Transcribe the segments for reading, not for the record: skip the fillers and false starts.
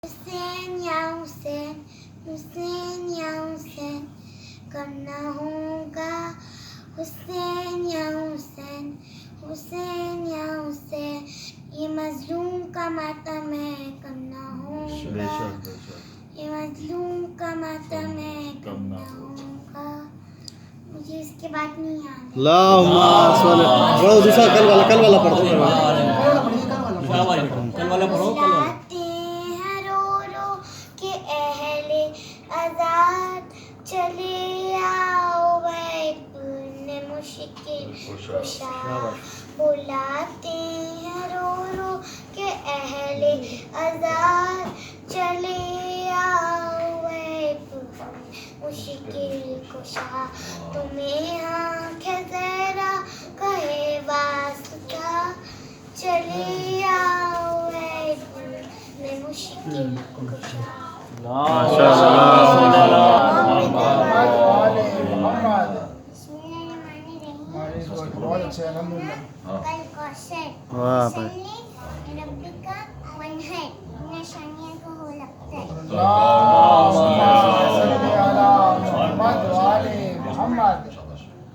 حسین یا حسین حسین یا حسین کم نہ ہوگا حسین یا حسین حسین یا حسین یہ مظلوم کا ماتم ہے کم نہ ہوگا یہ مظلوم کا ماتم ہے کم نہ ہوگا. مجھے اس کے بعد نہیں آتا. اللہم صلی پڑھو دوسرا کل والا پڑھو. بلاتے ہیں رو رو کہ اہل آزاد چلے آؤ ابن مشکل کشا. بلاتے ہیں رو رو کہ اہل آزاد چلے آؤ ابن مشکل کشا. تمہیں آنکھ ذرا کہے واسطہ چلے آؤ ابن مشکل کشا. بہت اچھے الحمد للہ.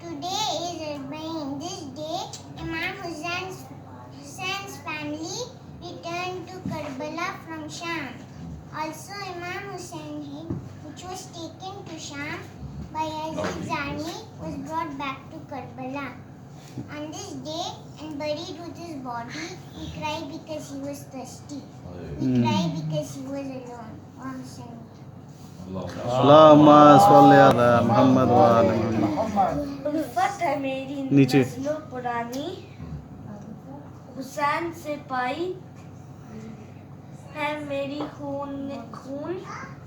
Today is Arba'in. This day, Imam Hussein's family returned to Karbala from Sham. Also, Imam Hussein, which was taken to Sham by Yazid Zani, was brought back to Karbala. On this day, and buried with his body, he cried because he was thirsty. He cried because he was alone. Hussein. اللہم صلی علی محمد وعلی محمد. الفت ہے میری نیچے. نسل پرانی حسین سے پائی ہے میری خون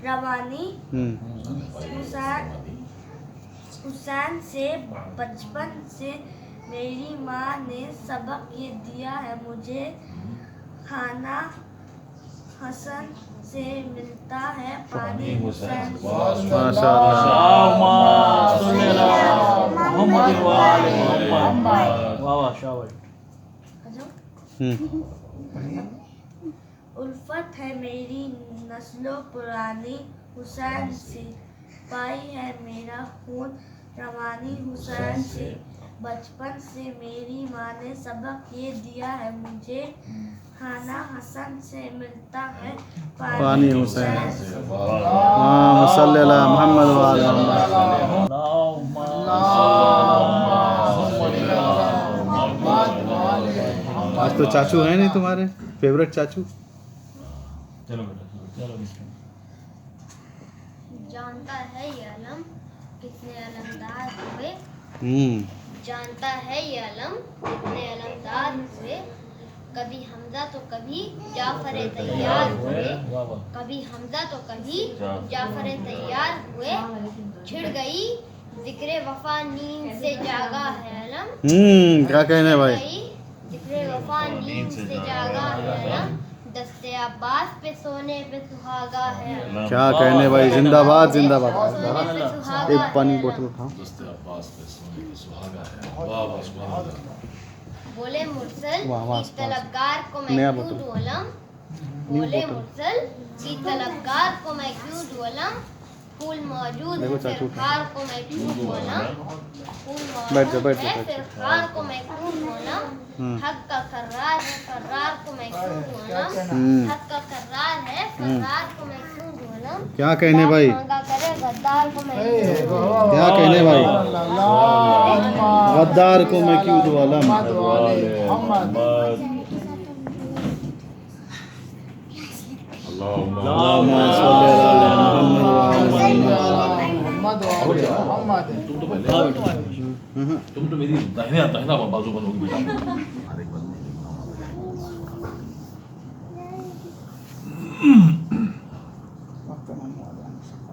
روانی. حسین سے بچپن سے میری ماں نے سبق یہ دیا ہے مجھے. کھانا حسن سے ملتا ہے پانی حسین سے. ماشاء الفت ہے میری نسل و پرانی حسین سے پائی ہے میرا خون روانی. حسین سے بچپن سے میری ماں نے سبق یہ دیا ہے مجھے. کھانا حسن سے ملتا ہے پانی حسین سے. صلی علی محمد وعلی محمد. آج تو چاچو ہیں نہیں تمہارے فیوریٹ چاچو؟ جانتا ہے یہ علم کتنے علمدار ہوئے. جانتا ہے یہ علم کتنے علمدار ہوئے. کبھی حمزہ تو کبھی جعفر تیار ہوئے. کبھی حمزہ تو کبھی جعفر تیار ہوئے. چھڑ گئی ذکر وفا نیند سے جاگا ہے علم. کیا کہنے بھائی؟ ذکر وفا نیند سے جاگا ہے علم. دستے عباس پہ سونے پہ سہاگا ہے علم. کیا کہنے بھائی؟ زندہ باد زندہ باد. ایک پانی بوتل اٹھاؤ. بولے مرسل کی طلبگار کو میں کیوں دوں علم. بولے مرسل کی طلبگار کو میں کیوں دوں علم. پھول موجود ہے پھر خار کو میں کیوں دوں علم. پھول موجود ہے پھر خار کو میں کیوں دوں علم. حق کا قرار ہے فرار کو میں کیوں دوں علم. حق کا قرار ہے فرار کو میں کیوں دوں علم. کیا کہنے بھائی؟ مانگا کرے غدار کو میں کیوں دوں. کیا کہنے بھائی؟ غدار کو میں کیوں دوں علم. اللہم صلی علی محمد وعلی محمد. تم تو میری داہنا بازو بنو گی بیٹا.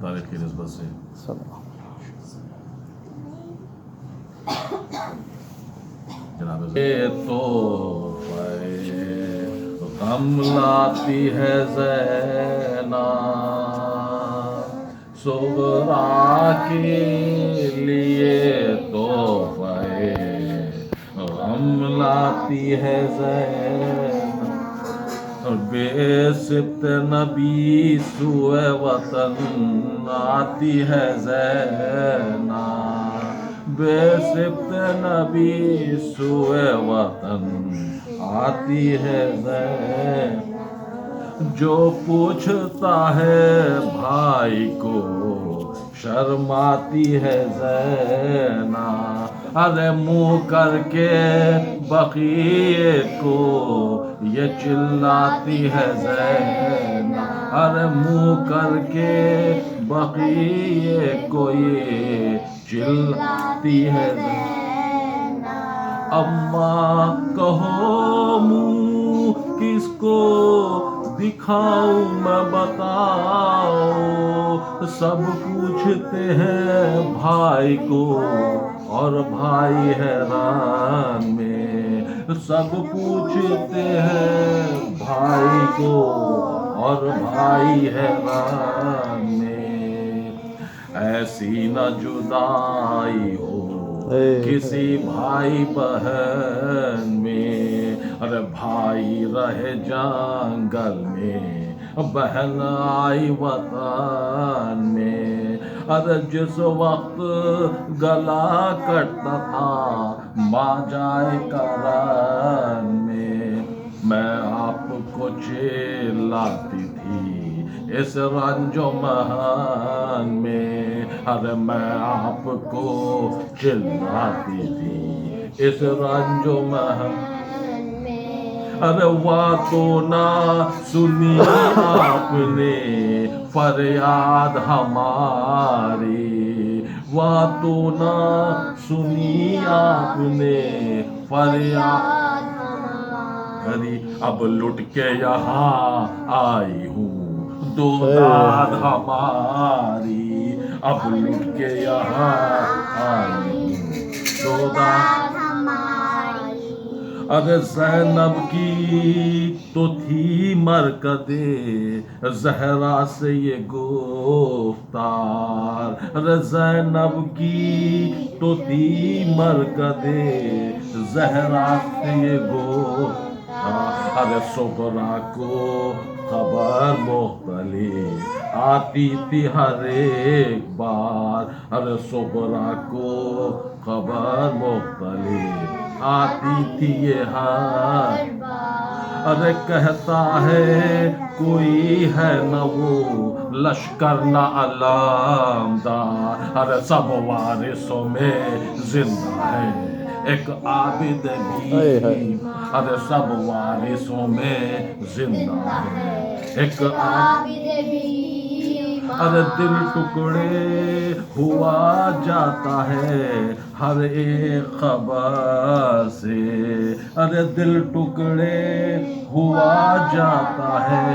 تاریخ کی نسبت سے جناب تو غم لاتی ہے زینب صغرا کے لیے تحفے غم لاتی ہے زینب بے سبت نبی سوئے وطن آتی ہے زینب، بے سبت نبی سوئے وطن آتی ہے زینب، جو پوچھتا ہے بھائی کو شرماتی ہے زینب، ارے منہ کر کے بقیے کو یہ چلاتی ہے زینب، ارے منہ کر کے بقیے کو یہ چلاتی ہے زینب، اماں کہو منہ کس کو دکھاؤں میں بتاؤ، سب پوچھتے ہیں بھائی کو اور بھائی حیران میں، سب پوچھتے ہیں بھائی کو اور بھائی حیران میں، ایسی نہ جدائی ہو کسی بھائی بہن میں، ارے بھائی رہے جنگل میں بہن آئی وطن میں، ارے جس وقت گلا کٹتا تھا ماں جائے کرن میں آپ کو چلاتی تھی اس رنج و محن میں، ارے میں آپ کو چلاتی تھی اس رنج و محن میں، ارے وہ تو نہ سنی آپ نے فریاد ہماری، وہ تو نہ سنی آپ نے فریاد ہماری، اب لٹ کے یہاں آئی ہوں دو داد ہماری، اب لٹ کے یہاں آئی ہوں دو داد ہماری، ارے زینب کی تو تھی مرکدِ زہرا سے یہ گفتار، ارے زینب کی تو تھی مرکدِ زہرا سے یہ گفتار، ارے صغریٰ کو خبر مختلف آتی تھی ہر ایک بار، ارے صغریٰ کو خبر مختلف آتی تھی یہ ہر بار، ارے کہتا ہے کوئی ہے نہ وہ لشکر نہ علامدار، ارے سب وارثوں میں زندہ ہے ایک عابد بھی، ارے سب وارثوں میں زندہ ہے ایک عابد بھی، ارے دل ٹکڑے ہوا جاتا ہے ہر ایک خبر سے، ارے دل ٹکڑے ہوا جاتا ہے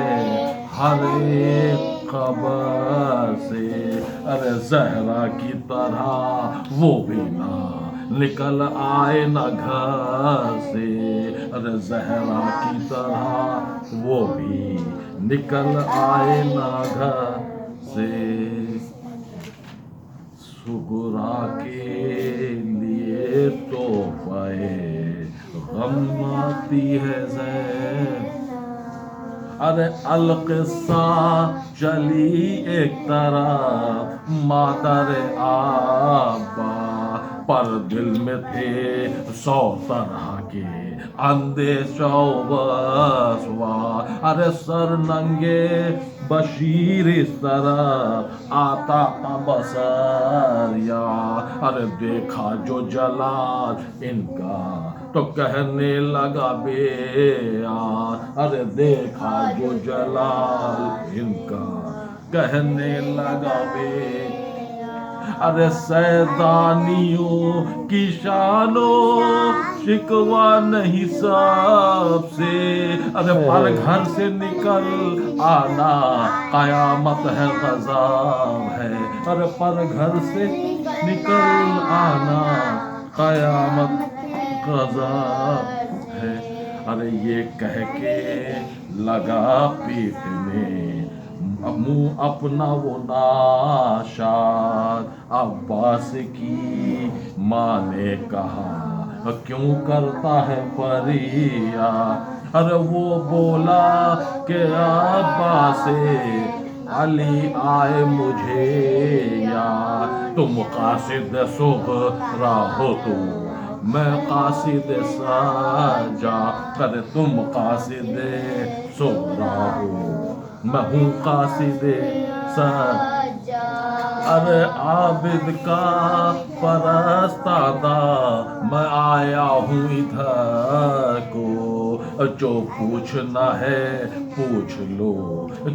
ہر ایک خبر سے، ارے زہرا کی طرح وہ بھی نہ نکل آئے نہ گھر سے، ارے زہرا کی طرح وہ بھی نکل آئے نہ گھر سے، صغریٰ کے لیے تحفہ غم آتی ہے زینب، ارے القصہ چلی ایک طرف مادر آبا، پر دل میں تھے 100 طرح کے اندیشہ و وسواس، ارے سر ننگے بشیر اس طرح آتا تھا بسر یا، ارے دیکھا جو جلال ان کا تو کہنے لگا بیعت، ارے دیکھا جو جلال ان کا کہنے لگا بیعت، ارے سیدانیوں کی شان و شکوہ نہیں سب سے، ارے پر گھر سے نکل آنا قیامت ہے غضب ہے، ارے پر گھر سے نکل آنا قیامت غضب ہے، ارے یہ کہہ کے لگا پیٹنے منہ اپنا وہ ناشاد، عباس کی ماں نے کہا کیوں کرتا ہے فریاد، ارے وہ بولا کہ عباس علی آئے مجھے یاد، تم قاصد صغرا ہو تو میں قاصد سجا، کرے تم قاصد صغرا ہو میں ہوں قاصد سجا، ارے عابد کا پرستادہ میں آیا ہوں ادھر کو، جو پوچھنا ہے پوچھ لو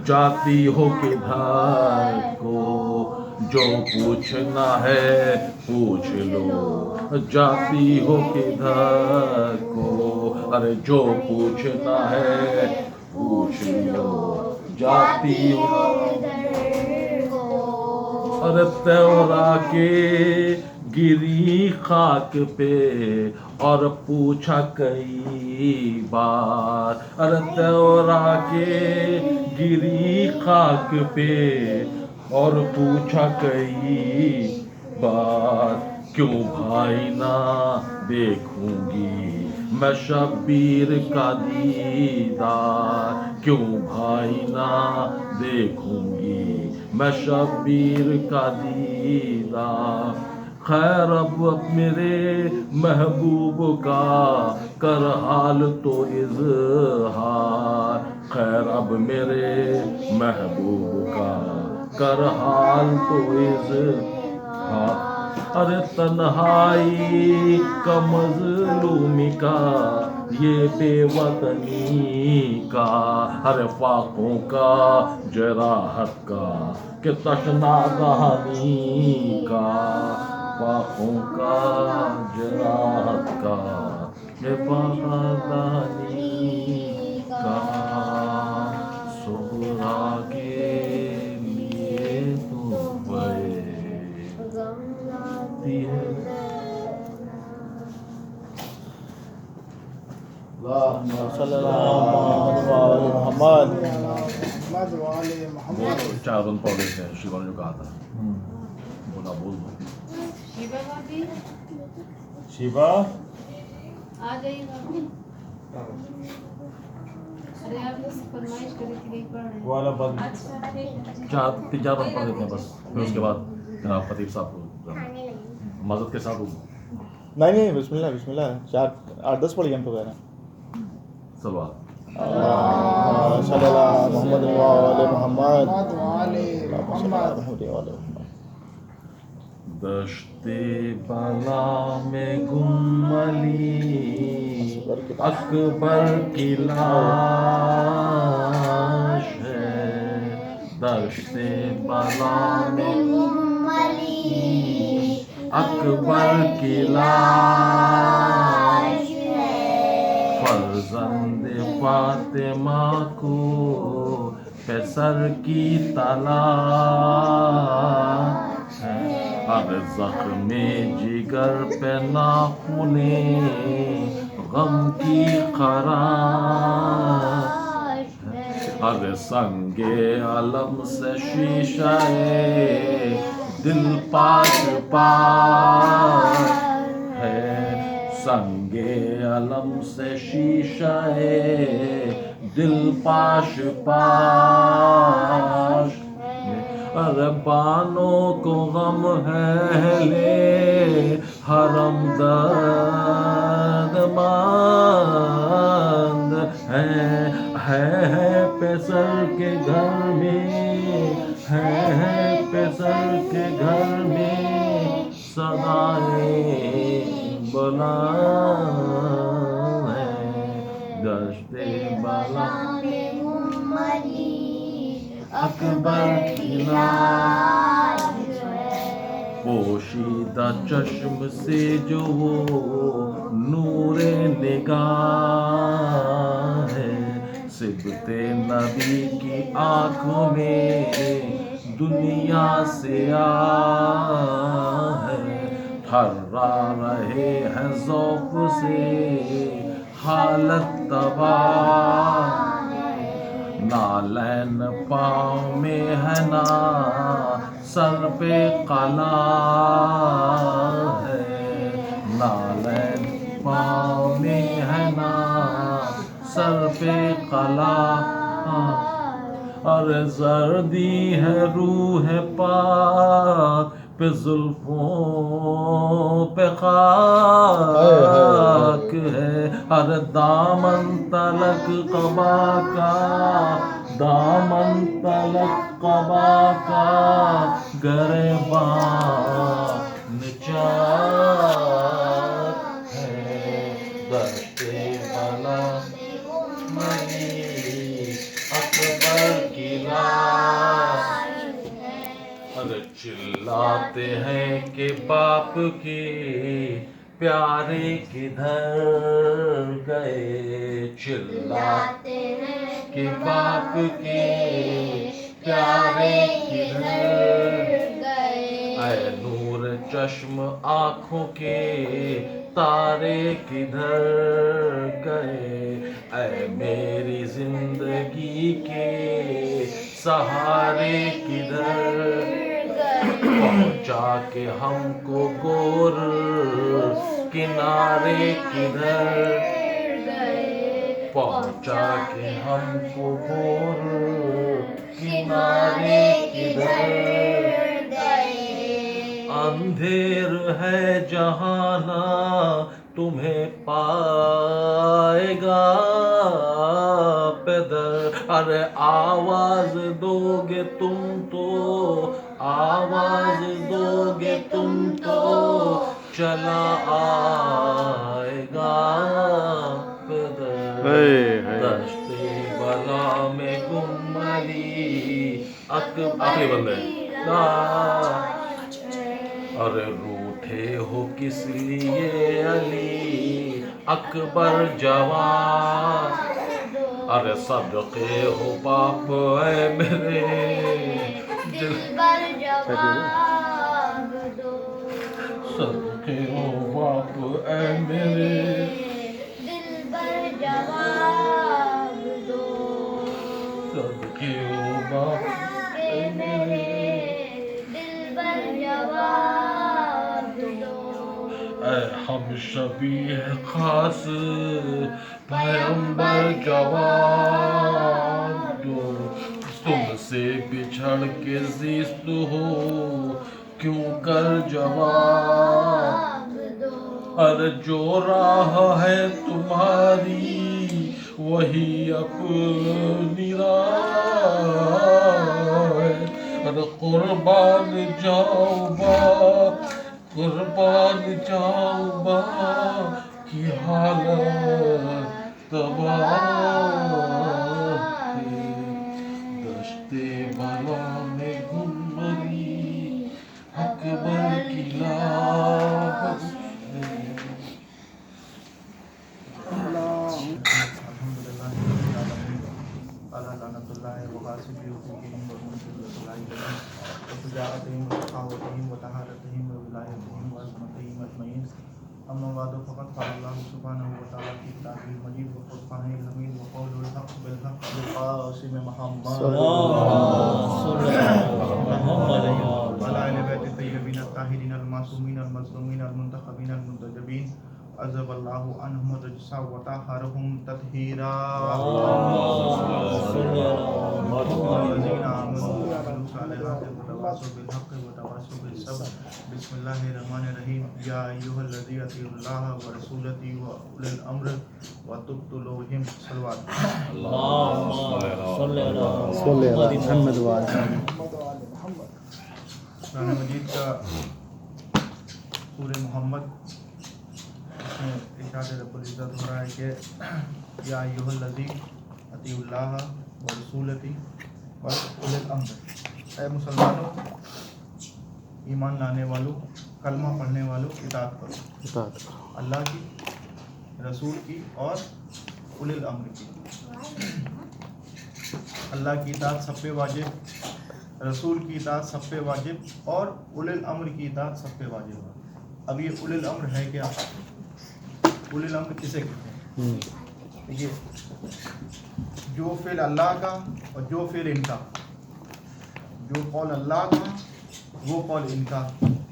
جاتی ہو کدھر کو، جو پوچھنا ہے پوچھ لو جاتی ہو کدھر کو، ارے جو پوچھنا ہے پوچھ لو جاتی ہو کو، ارے تورا کے گری خاک پہ اور پوچھا کئی بار، ارے تورا کے گری خاک پہ اور پوچھا کئی بار، کیوں بھائی نہ دیکھوں گی میں شبیر کا دیدار، کیوں بھائی نہ دیکھوں گی میں شبیر کا دیدار، خیر اب میرے محبوب کا کر حال تو اظہار، خیر اب میرے محبوب کا کر حال تو اظہار، ارے تنہائی کا مظلومی کا یہ بے وطنی کا، ارے فاقوں کا جراحت کا کہ تشنا دہانی کا، فاقوں کا جراحت کا کہ تشنا دہانی کا، صغرا کے لیے تو بڑے صلی اللہ علیہ محمد۔ چار دن پڑھ لیتے ہیں، شیوا نے جو کہا تھا بولا بول دو۔ شیبا بھابی شیبا آ جائیے بھابی، ارے آپ نے فرمائش کری تھی نہیں پڑھ رہے والا بند اچھا ٹھیک ہے چار دن پڑھ لیتے ہیں بس، پھر اس کے بعد جناب خطیب صاحب کو مدد کے ساتھ نہیں بسم اللہ بسم اللہ، 8-10 پڑھ گئے ہم تو کہہ رہے ہیں۔ سلوات صلی اللہ محمد وعلى محمد محمد دشت بلا میں گم علی اکبر کی لاش ہے، دشت بلا میں گم علی اکبر کی لاش ہے، فرزند فاطمہ کو پسر کی تلاش ہے، اب زخم جگر پہ ناخن غم کی خراش ہے، اب سنگ علم سے شیشہ دل پاش پاش ہے، سنگ علم سے شیشہ دل پاش پاش ہے، ارے بانوں کو غم ہے لے حرم درد مند ہے پیسر کے گھر میں ہے پیسر کے گھر میں صدائیں بلند ہے، دشت بلا میں گم علی اکبر کی لاش ہے، پوشیدہ چشم سے جو وہ نور نگاہ ہے، صبت نبی کی آنکھوں میں دنیا سے ہے، تھرا رہے ہیں ذوق سے حالت تباہ ہے، نالین پاؤں میں ہے نا سر پہ قلا ہے، نالین پاؤں میں ہے نا سر پہ قلا اور زردی ہے روح پاک پہ زلفوں پہ خاک ہے ہر دامن تلک قبا کا دامن تلک قبا کا گریباں نچار ہے دشت بلا مری اکبر کی لاش ارے چلاتے ہیں کہ باپ کے پیارے کدھر گئے چلاتے ہیں کہ باپ کے پیارے کدھر گئے اے نور چشم آنکھوں کے تارے کدھر گئے اے میری زندگی کے سہارے کدھر پہنچا کے ہم کو گور کنارے کدھر پہنچا کے ہم کو گور کنارے کدھر اندھیر ہے جہانا تمہیں پائے گا پیدر ارے آواز دو گے تم تو آواز دو گے تم تو چلا آئے گا پیدر دشت بلا میں گمری آخری بندے ارے روٹھے ہو کس لیے علی اکبر جوان ارے صدقے ہو باپ اے میرے دلبر جواب دو صدقے ہو باپ اے میرے دلبر جواب دو صدقے ہو باپ اے میرے دلبر جواب دو اے ہم شبیہ خاص پیغمبر جواب دو تم سے بچھڑ کے زیست ہو کیوں کر جواب دو ہر جو راہ ہے تمہاری وہی اپنی راہ ہے ارے قربان جاؤ باپ قربان جاؤ باپ کی حالت تباہ ہے دشت بلا میں گمری اکبر کی لاش الحمدللہ اللہ لعنت اللہ وغاسبی حقوقہم ومنزل صلاحیہم وشجاعتہم وسخاوتہم وطہارتہم وولایتہم وعظمتہم اجمعین اما بعد فقد قال اللہ سبحانہ وتعالی فی کتابہ المجید وفرقانہ الحمید وقول الحق بالحق بالقاسم محمد وعلی آل بیت الطیبین الطاہرین المعصومین المظلومین المنتخبین المنتجبین عذب اللہ عنہم الرجس وطہرہم تطہیرا الذین آمنوا وعملوا الصالحات وتواصوا بالحق وتواصوا بالصبر بسم اللہ الرحمن الرحیم یا ایھا الذین اطیعوا اللہ ورسولہ واولی الامر وتبطلوہم صلوات صلی علی محمد وعلی قرآن مجید کا سورہ محمد اس میں ارشاد رب العزت ہو رہا ہے کہ یا ایھا الذین اطیعوا اللہ ورسولہ واولی الامر اے مسلمانوں ایمان لانے والوں کلمہ پڑھنے والوں اطاعت کرو اللہ کی رسول کی اور اولی الامر کی اللہ کی اطاعت سب پہ واجب رسول کی اطاعت سب پہ واجب اور اولی الامر کی اطاعت سب پہ واجب ہے اب یہ اولی الامر ہے کیا اولی الامر کسے کہتے ہیں دیکھیے جو فعل اللہ کا اور جو فعل ان کا جو قول اللہ کا وہ قول ان کا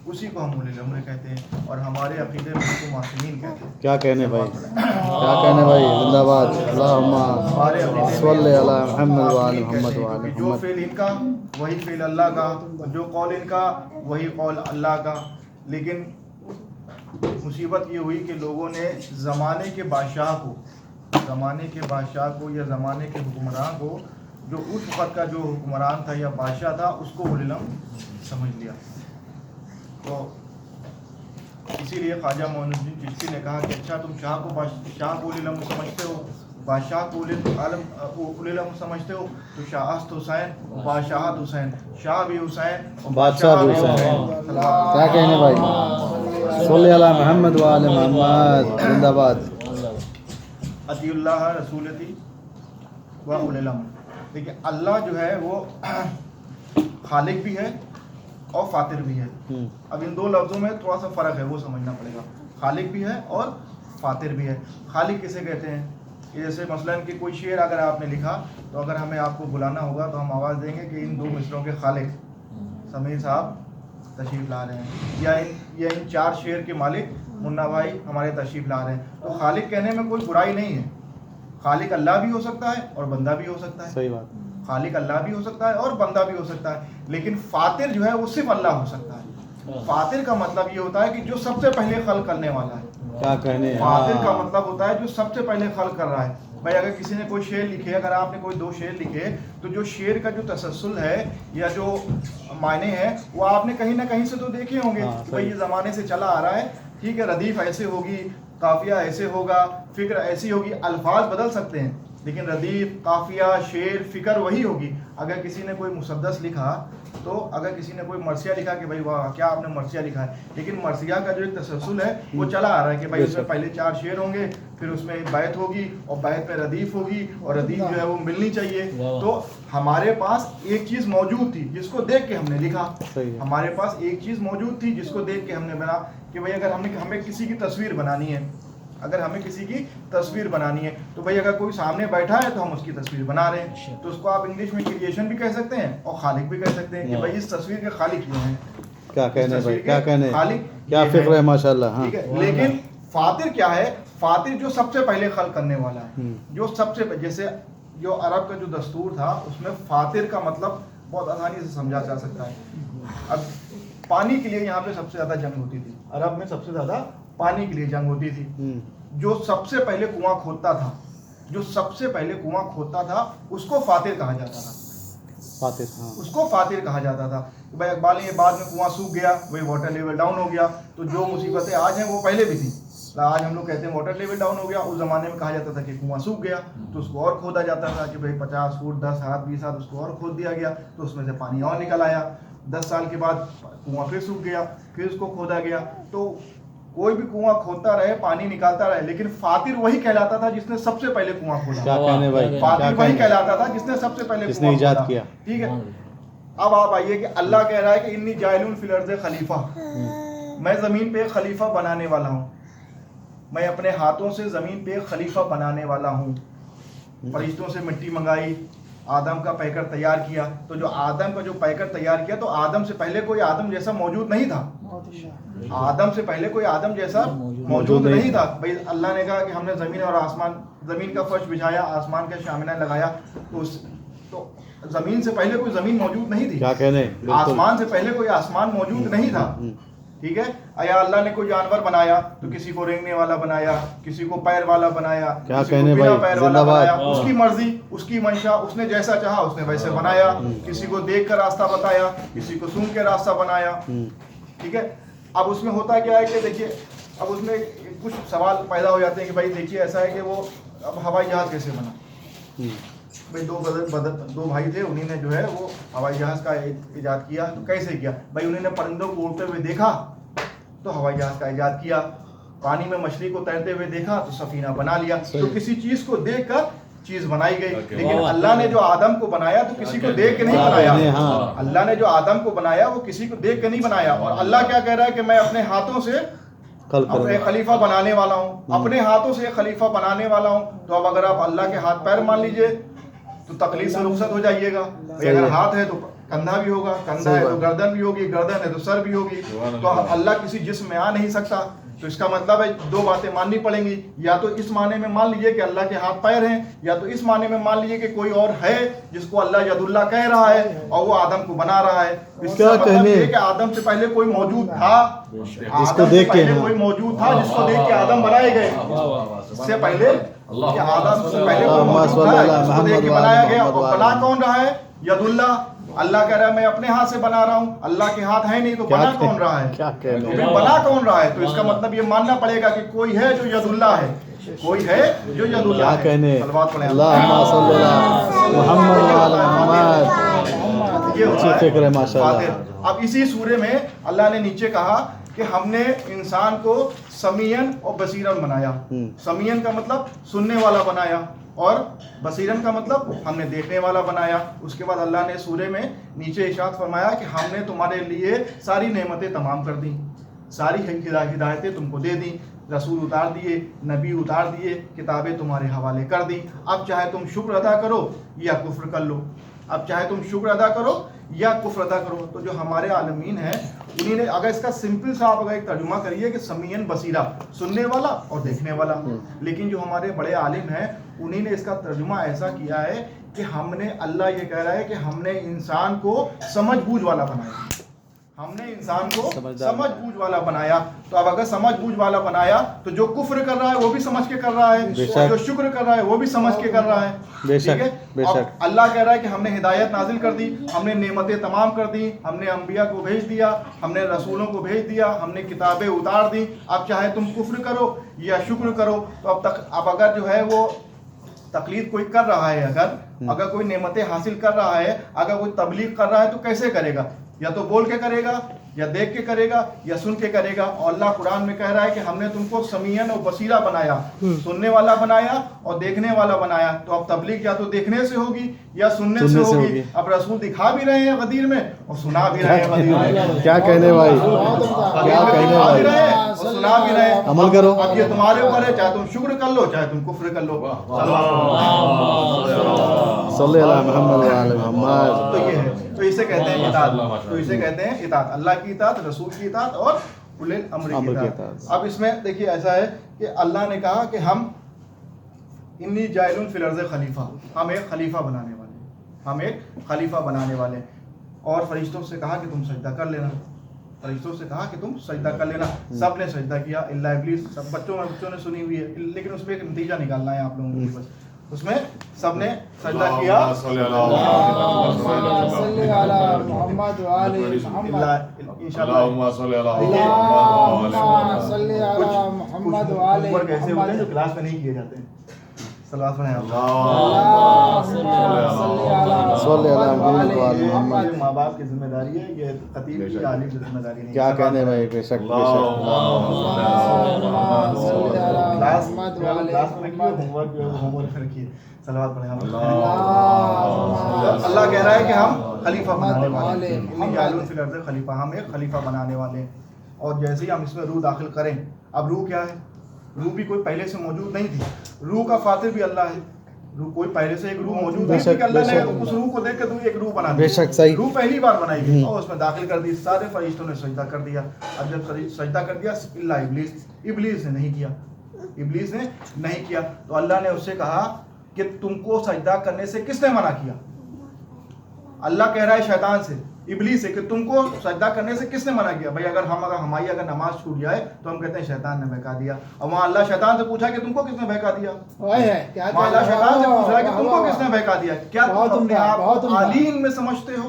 उसी को हम उलिल अम्र कहते हैं और हमारे अकीदे में उसको मासूमीन कहते हैं। क्या कहने भाई, क्या कहने भाई, जिंदाबाद। अल्लाहुम्मा हमारे अकीदे सल्ली में अला मोहम्मद व आले मासूमीन मोहम्मद कहते व हैं, आले क्योंकि जो मोहम्मद। फेल इनका वही फेल अल्लाह का, जो कौल इनका वही कौल अल्लाह का। लेकिन मुसीबत ये हुई कि लोगों ने ज़माने के बादशाह को या ज़माने के हुक्मरान को, जो उस वक़्त का जो हुक्मरान था या बादशाह था, उसको उलिल अम्र समझ लिया। तो इसीलिए ख्वाजा मोइनुद्दीन चिश्ती ने कहा कि अच्छा तुम शाह को उलिल अम्र समझते हो, बादशाह को उलिल अम्र समझते हो, तो शाहस्त हुसैन, बादशाहत हुसैन, शाह भी हुसैन और बादशाह भी हुसैन। क्या कहने भाई, सल्ली अला मोहम्मद व आले मोहम्मद, जिंदाबाद। अतीउल्लाह रसूलती व उलिल अम्र। देखिए अल्लाह जो है वो खालिक भी है और फातिर भी है। अब इन दो लफ्ज़ों में थोड़ा सा फ़र्क है, वो समझना पड़ेगा। खालिक भी है और फातिर भी है। खालिक किसे कहते हैं? कि जैसे मसलन कि कोई शेर अगर आपने लिखा, तो अगर हमें आपको बुलाना होगा तो हम आवाज़ देंगे कि इन दो मिसरों के खालिक समीर साहब तशरीफ़ ला रहे हैं, या इन 4 शेर के मालिक मुन्ना भाई हमारे तशरीफ़ ला रहे हैं। तो खालिक कहने में कोई बुराई नहीं है। खालिक अल्लाह भी हो सकता है और बंदा भी हो सकता है। सही बात। खालिक अल्लाह भी हो सकता है और बंदा भी हो सकता है, लेकिन फातिर जो है वो सिर्फ अल्लाह हो सकता है। फातिर का मतलब ये होता है कि जो सबसे पहले खल करने वाला है। क्या कहने, फातिर का मतलब होता है जो सबसे पहले खल कर रहा है। भाई अगर किसी ने कोई शेर लिखे, अगर आपने कोई 2 शेर लिखे, तो जो शेर का जो तसलसल है या जो मायने हैं वो आपने कहीं ना कहीं से तो देखे होंगे। हाँ, भाई ये ज़माने से चला आ रहा है, ठीक है, रदीफ ऐसे होगी, काफिया ऐसे होगा, फिक्र ऐसी होगी। अल्फाज बदल सकते हैं लेकिन रदीफ, काफिया, शेर, फिक्र वही होगी। अगर किसी ने कोई मुसद्दस लिखा, तो अगर किसी ने कोई मरसिया लिखा कि भाई वाह क्या आपने मरसिया लिखा है, लेकिन मरसिया का जो एक तसलसल है वो चला आ रहा है कि भाई उसमें पहले 4 शेर होंगे, फिर उसमें एक बैत होगी और बैत में रदीफ होगी और रदीफ जो है वो मिलनी चाहिए। तो हमारे पास एक चीज़ मौजूद थी जिसको देख के हमने लिखा। हमारे पास एक चीज़ मौजूद थी जिसको देख के हमने बना कि भाई अगर हमें किसी की तस्वीर बनानी है, तो भाई अगर कोई सामने बैठा है तो हम उसकी तस्वीर बना रहे हैं, तो उसको आप इंग्लिश में क्रिएशन भी कह सकते हैं और खालिक भी कह सकते हैं कि भाई इस तस्वीर के खालिक ये हैं। क्या कहने भाई, क्या कहने, खालिक क्या फिक्र है माशाल्लाह। हाँ, ठीक है। लेकिन फातिर क्या है? फातिर जो सबसे पहले खल करने वाला है, जो सबसे, जैसे जो अरब का जो दस्तूर था उसमें फातिर का मतलब बहुत आसानी से समझा जा सकता है। अब पानी के लिए यहाँ पे सबसे ज्यादा जंग होती थी, अरब में सबसे ज्यादा पानी के लिए जंग होती थी। जो सबसे पहले कुआं खोदता था उसको फातिर कहा जाता था। फातिर, हाँ। उसको फातिर कहा जाता था। भाई अकबाल ये बाद में कुआं सूख गया, वही वाटर लेवल डाउन हो गया, तो जो मुसीबतें आज हैं वो पहले भी थी। आज हम लोग कहते हैं वाटर लेवल डाउन हो गया, उस ज़माने में कहा जाता था कि कुआं सूख गया, तो उसको और खोदा जाता था कि भाई 50 फुट 10 हाथ 20 हाथ उसको और खोद दिया गया, तो उसमें से पानी और निकल आया। 10 साल के बाद कुआं फिर सूख गया, फिर उसको खोदा गया। तो कोई भी कुआं खोदता रहे, पानी निकालता रहे, लेकिन फातिर वही कहलाता था जिसने सबसे पहले कुआं खोदा। क्या कहने भाई, फातिर वही कहलाता था जिसने सबसे पहले जिसने इजाद किया। ठीक है। अब आप आइए कि अल्लाह कह रहा है कि इन्नी जाइलुन फिल अर्ज़ खलीफा, मैं ज़मीन पे एक खलीफा बनाने वाला हूँ, मैं अपने हाथों से ज़मीन पे एक खलीफा बनाने वाला हूँ। फरिश्तों से मिट्टी मंगाई, आदम का पैकर तैयार किया, तो जो आदम का जो पैकर तैयार किया, तो आदम से पहले कोई आदम जैसा मौजूद नहीं था। आदम से पहले कोई आदम जैसा मौजूद नहीं था। भाई अल्लाह ने कहा कि हमने ज़मीन और आसमान, ज़मीन का फर्श बिछाया, आसमान का शामिना लगाया, तो ज़मीन से पहले कोई ज़मीन मौजूद नहीं थी। क्या कहने, आसमान से पहले कोई आसमान मौजूद नहीं था। ठीक है। या अल्लाह ने कोई जानवर बनाया तो किसी को रेंगने वाला बनाया, किसी को पैर वाला बनाया, क्या किसी कहने को बिना भाई, पैर वाला जिंदाबाद। बनाया। उसकी मर्जी, उसकी मंशा, उसने जैसा चाहा उसने वैसे बनाया। किसी को देख कर रास्ता बताया, किसी को सुन के रास्ता बनाया। ठीक है। अब उसमें होता क्या है कि देखिए, अब उसमें कुछ सवाल पैदा हो जाते हैं कि भाई देखिए ऐसा है कि वो अब हवाई जहाज कैसे बना। भाई दो भाई थे, उन्हीं ने जो है वो हवाई जहाज का इजाद किया। तो कैसे किया? भाई उन्होंने परिंदों को उड़ते हुए देखा तो हवाई जहाज का इजाद किया, पानी में मछली को तैरते हुए देखा तो सफीना बना लिया। तो किसी चीज को देख कर चीज बनाई गई। लेकिन अल्लाह ने जो आदम को बनाया तो किसी को देख के नहीं बनाया। अल्लाह ने जो आदम को बनाया वो किसी को देख के नहीं बनाया। और अल्लाह क्या कह रहा है कि मैं अपने हाथों से अपने खलीफा बनाने वाला हूँ, अपने हाथों से खलीफा बनाने वाला हूँ। तो अब अगर आप अल्लाह के हाथ पैर मान लीजिए तो तकलीफ से रुखसत हो जाइएगा। भाई अगर हाथ है तो कंधा भी होगा, कंधा है तो गर्दन भी होगी, गर्दन है तो सर भी होगी। तो अल्लाह किसी जिस्म में आ नहीं सकता, तो इसका मतलब है दो बातें माननी पड़ेंगी। या तो इस माने में मान लीजिए कि अल्लाह के हाथ पैर हैं, या तो इस माने में मान लीजिए कि कोई और है जिसको अल्लाह यदुल्ला कह रहा है और वो आदम को बना रहा है। इसका मतलब ये कि आदम से पहले कोई मौजूद था, इसको देख के कोई मौजूद था जिसको देख के आदम बनाए गए। इससे पहले कि आदम से पहले कोई मौजूद था जिसको देख के बनाया गया। और बना कौन रहा है? यदुल्ला। अल्लाह कह रहा है मैं अपने हाथ से बना रहा हूँ, अल्लाह के हाथ है नहीं, तो बना कौन रहा है? क्या कह तो रहे फिर बना कौन रहा है? तो इसका मतलब ये मानना पड़ेगा कि कोई है जो यदुल्ला है, कोई है जो यदुल्ला क्या है। कहने? सलवात पढ़ें। अल्लाहुम्मा सल्ली अला मुहम्मद व अला मुहम्मद। ये होता अच्छी फिक्र है है माशाअल्लाह। फातिर। अब इसी सूरे में अल्लाह ने नीचे कहा कि हमने इंसान को समीयन और बसीरन बनाया। समीयन का मतलब सुनने वाला बनाया, और बसीरन का मतलब हमने देखने वाला बनाया। उसके बाद अल्लाह ने सूरे में नीचे इरशाद फरमाया कि हमने तुम्हारे लिए सारी नेमतें तमाम कर दी, सारी हिदायतें तुमको दे दी, रसूल उतार दिए, नबी उतार दिए, किताबें तुम्हारे हवाले कर दी। अब चाहे तुम शुक्र अदा करो या कुफ्र कर लो, अब चाहे तुम शुक्र अदा करो या कुफ्र अदा करो। तो जो हमारे आलमीन हैं उन्हीं ने, अगर इसका सिंपल सा आप अगर एक तर्जुमा करिए कि समीयन बसीरा, सुनने वाला और देखने वाला, लेकिन जो हमारे बड़े आलिम हैं उन्हीं ने इसका तर्जुमा ऐसा किया है कि हमने, अल्लाह ये कह रहा है कि हमने इंसान को समझ बूझ वाला बनाया, हमने इंसान को समझ बूझ वाला बनाया। तो अब अगर समझ बूझ वाला बनाया तो जो कुफ्र कर रहा है वो भी समझ के कर रहा है, और जो शुक्र कर रहा है वो भी समझ के कर रहा है। ठीक है, अब अल्लाह कह रहा है कि हमने हिदायत नाजिल कर दी, हमने नेमतें तमाम कर दी, हमने अंबिया को भेज दिया, हमने रसूलों को भेज दिया, हमने किताबें उतार दी। अब चाहे तुम कुफ्र करो या शुक्र करो। तो अब अगर जो है वो तकलीद कोई कर रहा है, अगर कोई नेमतें हासिल कर रहा है, अगर कोई तबलीग कर रहा है, तो कैसे करेगा? या तो बोल के करेगा, या देख के करेगा, या सुन के करेगा। और अल्लाह कुरान में कह रहा है कि हमने तुमको समीयन और बसीरा बनाया, सुनने वाला बनाया और देखने वाला बनाया। तो अब तबलीग या तो देखने से होगी या सुनने से होगी। अब रसूल दिखा भी रहे हैं गदीर में और सुना भी रहे हैं गदीर में। क्या कहने भाई, क्या कहने भाई, और सुना भी रहे हैं। अमल करो। अब ये तुम्हारे ऊपर है, चाहे तुम शुक्र कर लो चाहे तुम कुफ्र कर लो। सल्ली अला मुहम्मद व अला मुहम्मद। तो ये है, तो इसे कहते हैं इताअत, तो इसे कहते हैं इताअत, अल्लाह की इताअत, रसूल की इताअत और उलिल अम्र की इताअत। अब इसमें देखिए ऐसा है कि अल्लाह ने कहा कि हम इन्नी जाइलुन फिल अर्ज़ खलीफा, हम एक खलीफा बनाने वाले, हम एक खलीफा बनाने वाले। और फरिश्तों से कहा कि तुम सजदा कर लेना, फरिश्तों से कहा कि तुम सजदा कर लेना। सब ने सजदा किया इल्ला इब्लीस। सब बच्चों ने सुनी हुई है, लेकिन उस पर एक नतीजा निकालना है आप लोगों को। बस उसमें सबने सजदा किया ऊपर कैसे होते हैं जो क्लास में नहीं किए जाते हैं। सलावत पढ़ें। ये माँ बाप की जिम्मेदारी है, ये खतीब की आलिम की जिम्मेदारी नहीं। क्या कहने भाई, बेशक होमवर्क रखिए, सलावत पढ़ें। अल्लाह कह रहा है कि हम खलीफा बनाने वाले, खलीफा, हम एक खलीफा बनाने वाले। और जैसे ही हम इसमें रूह दाखिल करें, अब रूह क्या है? रूह भी कोई पहले से मौजूद नहीं थी, रूह का फातिर भी अल्लाह है। रूह कोई पहले से एक रूह मौजूद नहीं थी कि अल्लाह ने उस रूह को देख के तू एक रूह बना दी। बेशक सही। रूह पहली बार बनाई गई और उसमें दाखिल कर दी, सारे फरिश्तों ने सजदा कर दिया। अब जब सजदा कर दिया इल्ला इब्लीस, इब्लीस ने नहीं किया, इब्लीस ने नहीं किया। तो अल्लाह ने उससे कहा कि तुमको सजदा करने से किसने मना किया? अल्लाह कह रहा है शैतान से, इब्लीस है कि तुमको सजदा करने से किसने मना किया? भाई अगर हमारी नमाज छूट जाए तो हम कहते हैं शैतान ने बहका दिया। और वहाँ अल्लाह शैतान से पूछा कि तुमको किसने बहका दिया? वहाँ अल्लाह शैतान से पूछ रहा है कि तुमको किसने बहका दिया? क्या तुम अपने आप को आलीन में समझते हो?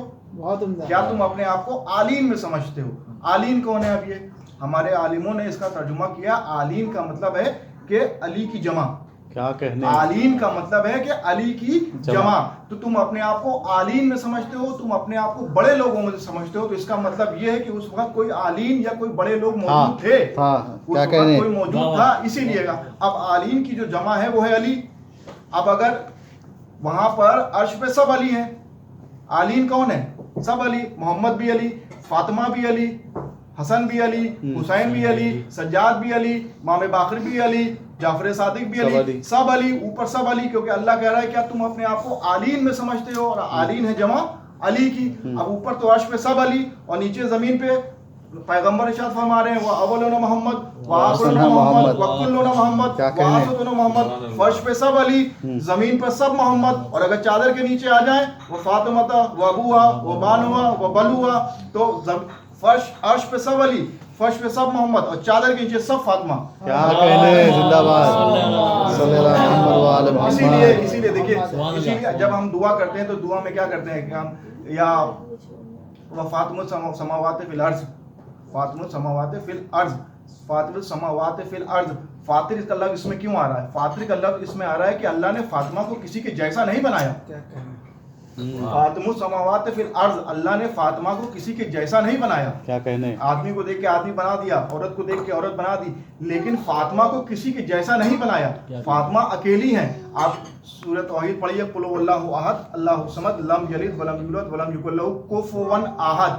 क्या तुम अपने आप को आलीन में समझते हो? आलीन कौन है? अब ये हमारे आलिमों ने इसका तर्जुमा किया, आलीन का मतलब है कि अली की जमा। क्या कहने? आलीन का मतलब है कि अली की जमा। तो तुम अपने आप को आलीन में समझते हो, तुम अपने आप को बड़े लोगों में समझते हो। तो इसका मतलब ये है कि उस वक्त कोई आलीन या कोई बड़े लोग मौजूद थे। क्या कहने? कोई मौजूद था, इसीलिए अब आलीन की जो जमा है वो है अली। अब अगर वहां पर अर्श पे सब अली हैं, आलीन कौन है? सब अली। मोहम्मद भी अली, फातिमा भी अली, हसन भी अली, हुसैन भी अली, सज्जाद भी अली, इमाम बाकर भी अली, जाफर सादिक भी अली, सब अली, ऊपर सब अली। क्योंकि अल्लाह कह रहा है क्या तुम अपने आप को आलीन में समझते हो? और आलीन है जमा अली की। अब ऊपर तो अर्श पे सब अली और नीचे जमीन पे पैगंबर इरशाद फरमा रहे हैं वो अव्वलुना मोहम्मद व आखिरुना मोहम्मद व कुल्लुना मोहम्मद व आखिरुना मोहम्मद। फर्श पे सब अली, जमीन पर सब मोहम्मद, और अगर चादर के नीचे आ जाए वो फातिमा व अबूहा व बानुआ व बलुआ। तो फर्श अर्श पे सब अली, फर्श पे सब मोहम्मद और चादर के नीचे सब फातिमा। क्या कहने, जिंदाबाद सल्लल्लाहु अलैहि वसल्लम। इसीलिए देखिए, इसीलिए जब हम दुआ करते हैं तो दुआ में क्या करते हैं कि हम या व फातिमुस समावात फिल अर्ज़, फातिमुस समावात फिल अर्ज़, फातिमुस समावात फिल अर्ज़। फातिर का लफ्ज़ इसमें क्यों आ रहा है? फातिर का लफ्ज़ इसमें आ रहा है कि अल्लाह ने फातिमा को किसी के जैसा नहीं बनाया। फातिमुस समावात फिल अर्ज़, अल्लाह ने फातिमा को किसी के जैसा नहीं बनाया। क्या कहने, आदमी को देख के आदमी बना दिया, औरत को देख के औरत बना दी, लेकिन फातिमा को किसी के जैसा नहीं बनाया। फातिमा अकेली हैं। आप सूरत तौहीद पढ़िए, कुल हुवल्लाहु अहद अल्लाहु समद लम यलिद वलम यूलद वलम यकुल लहू कुफुवन अहद।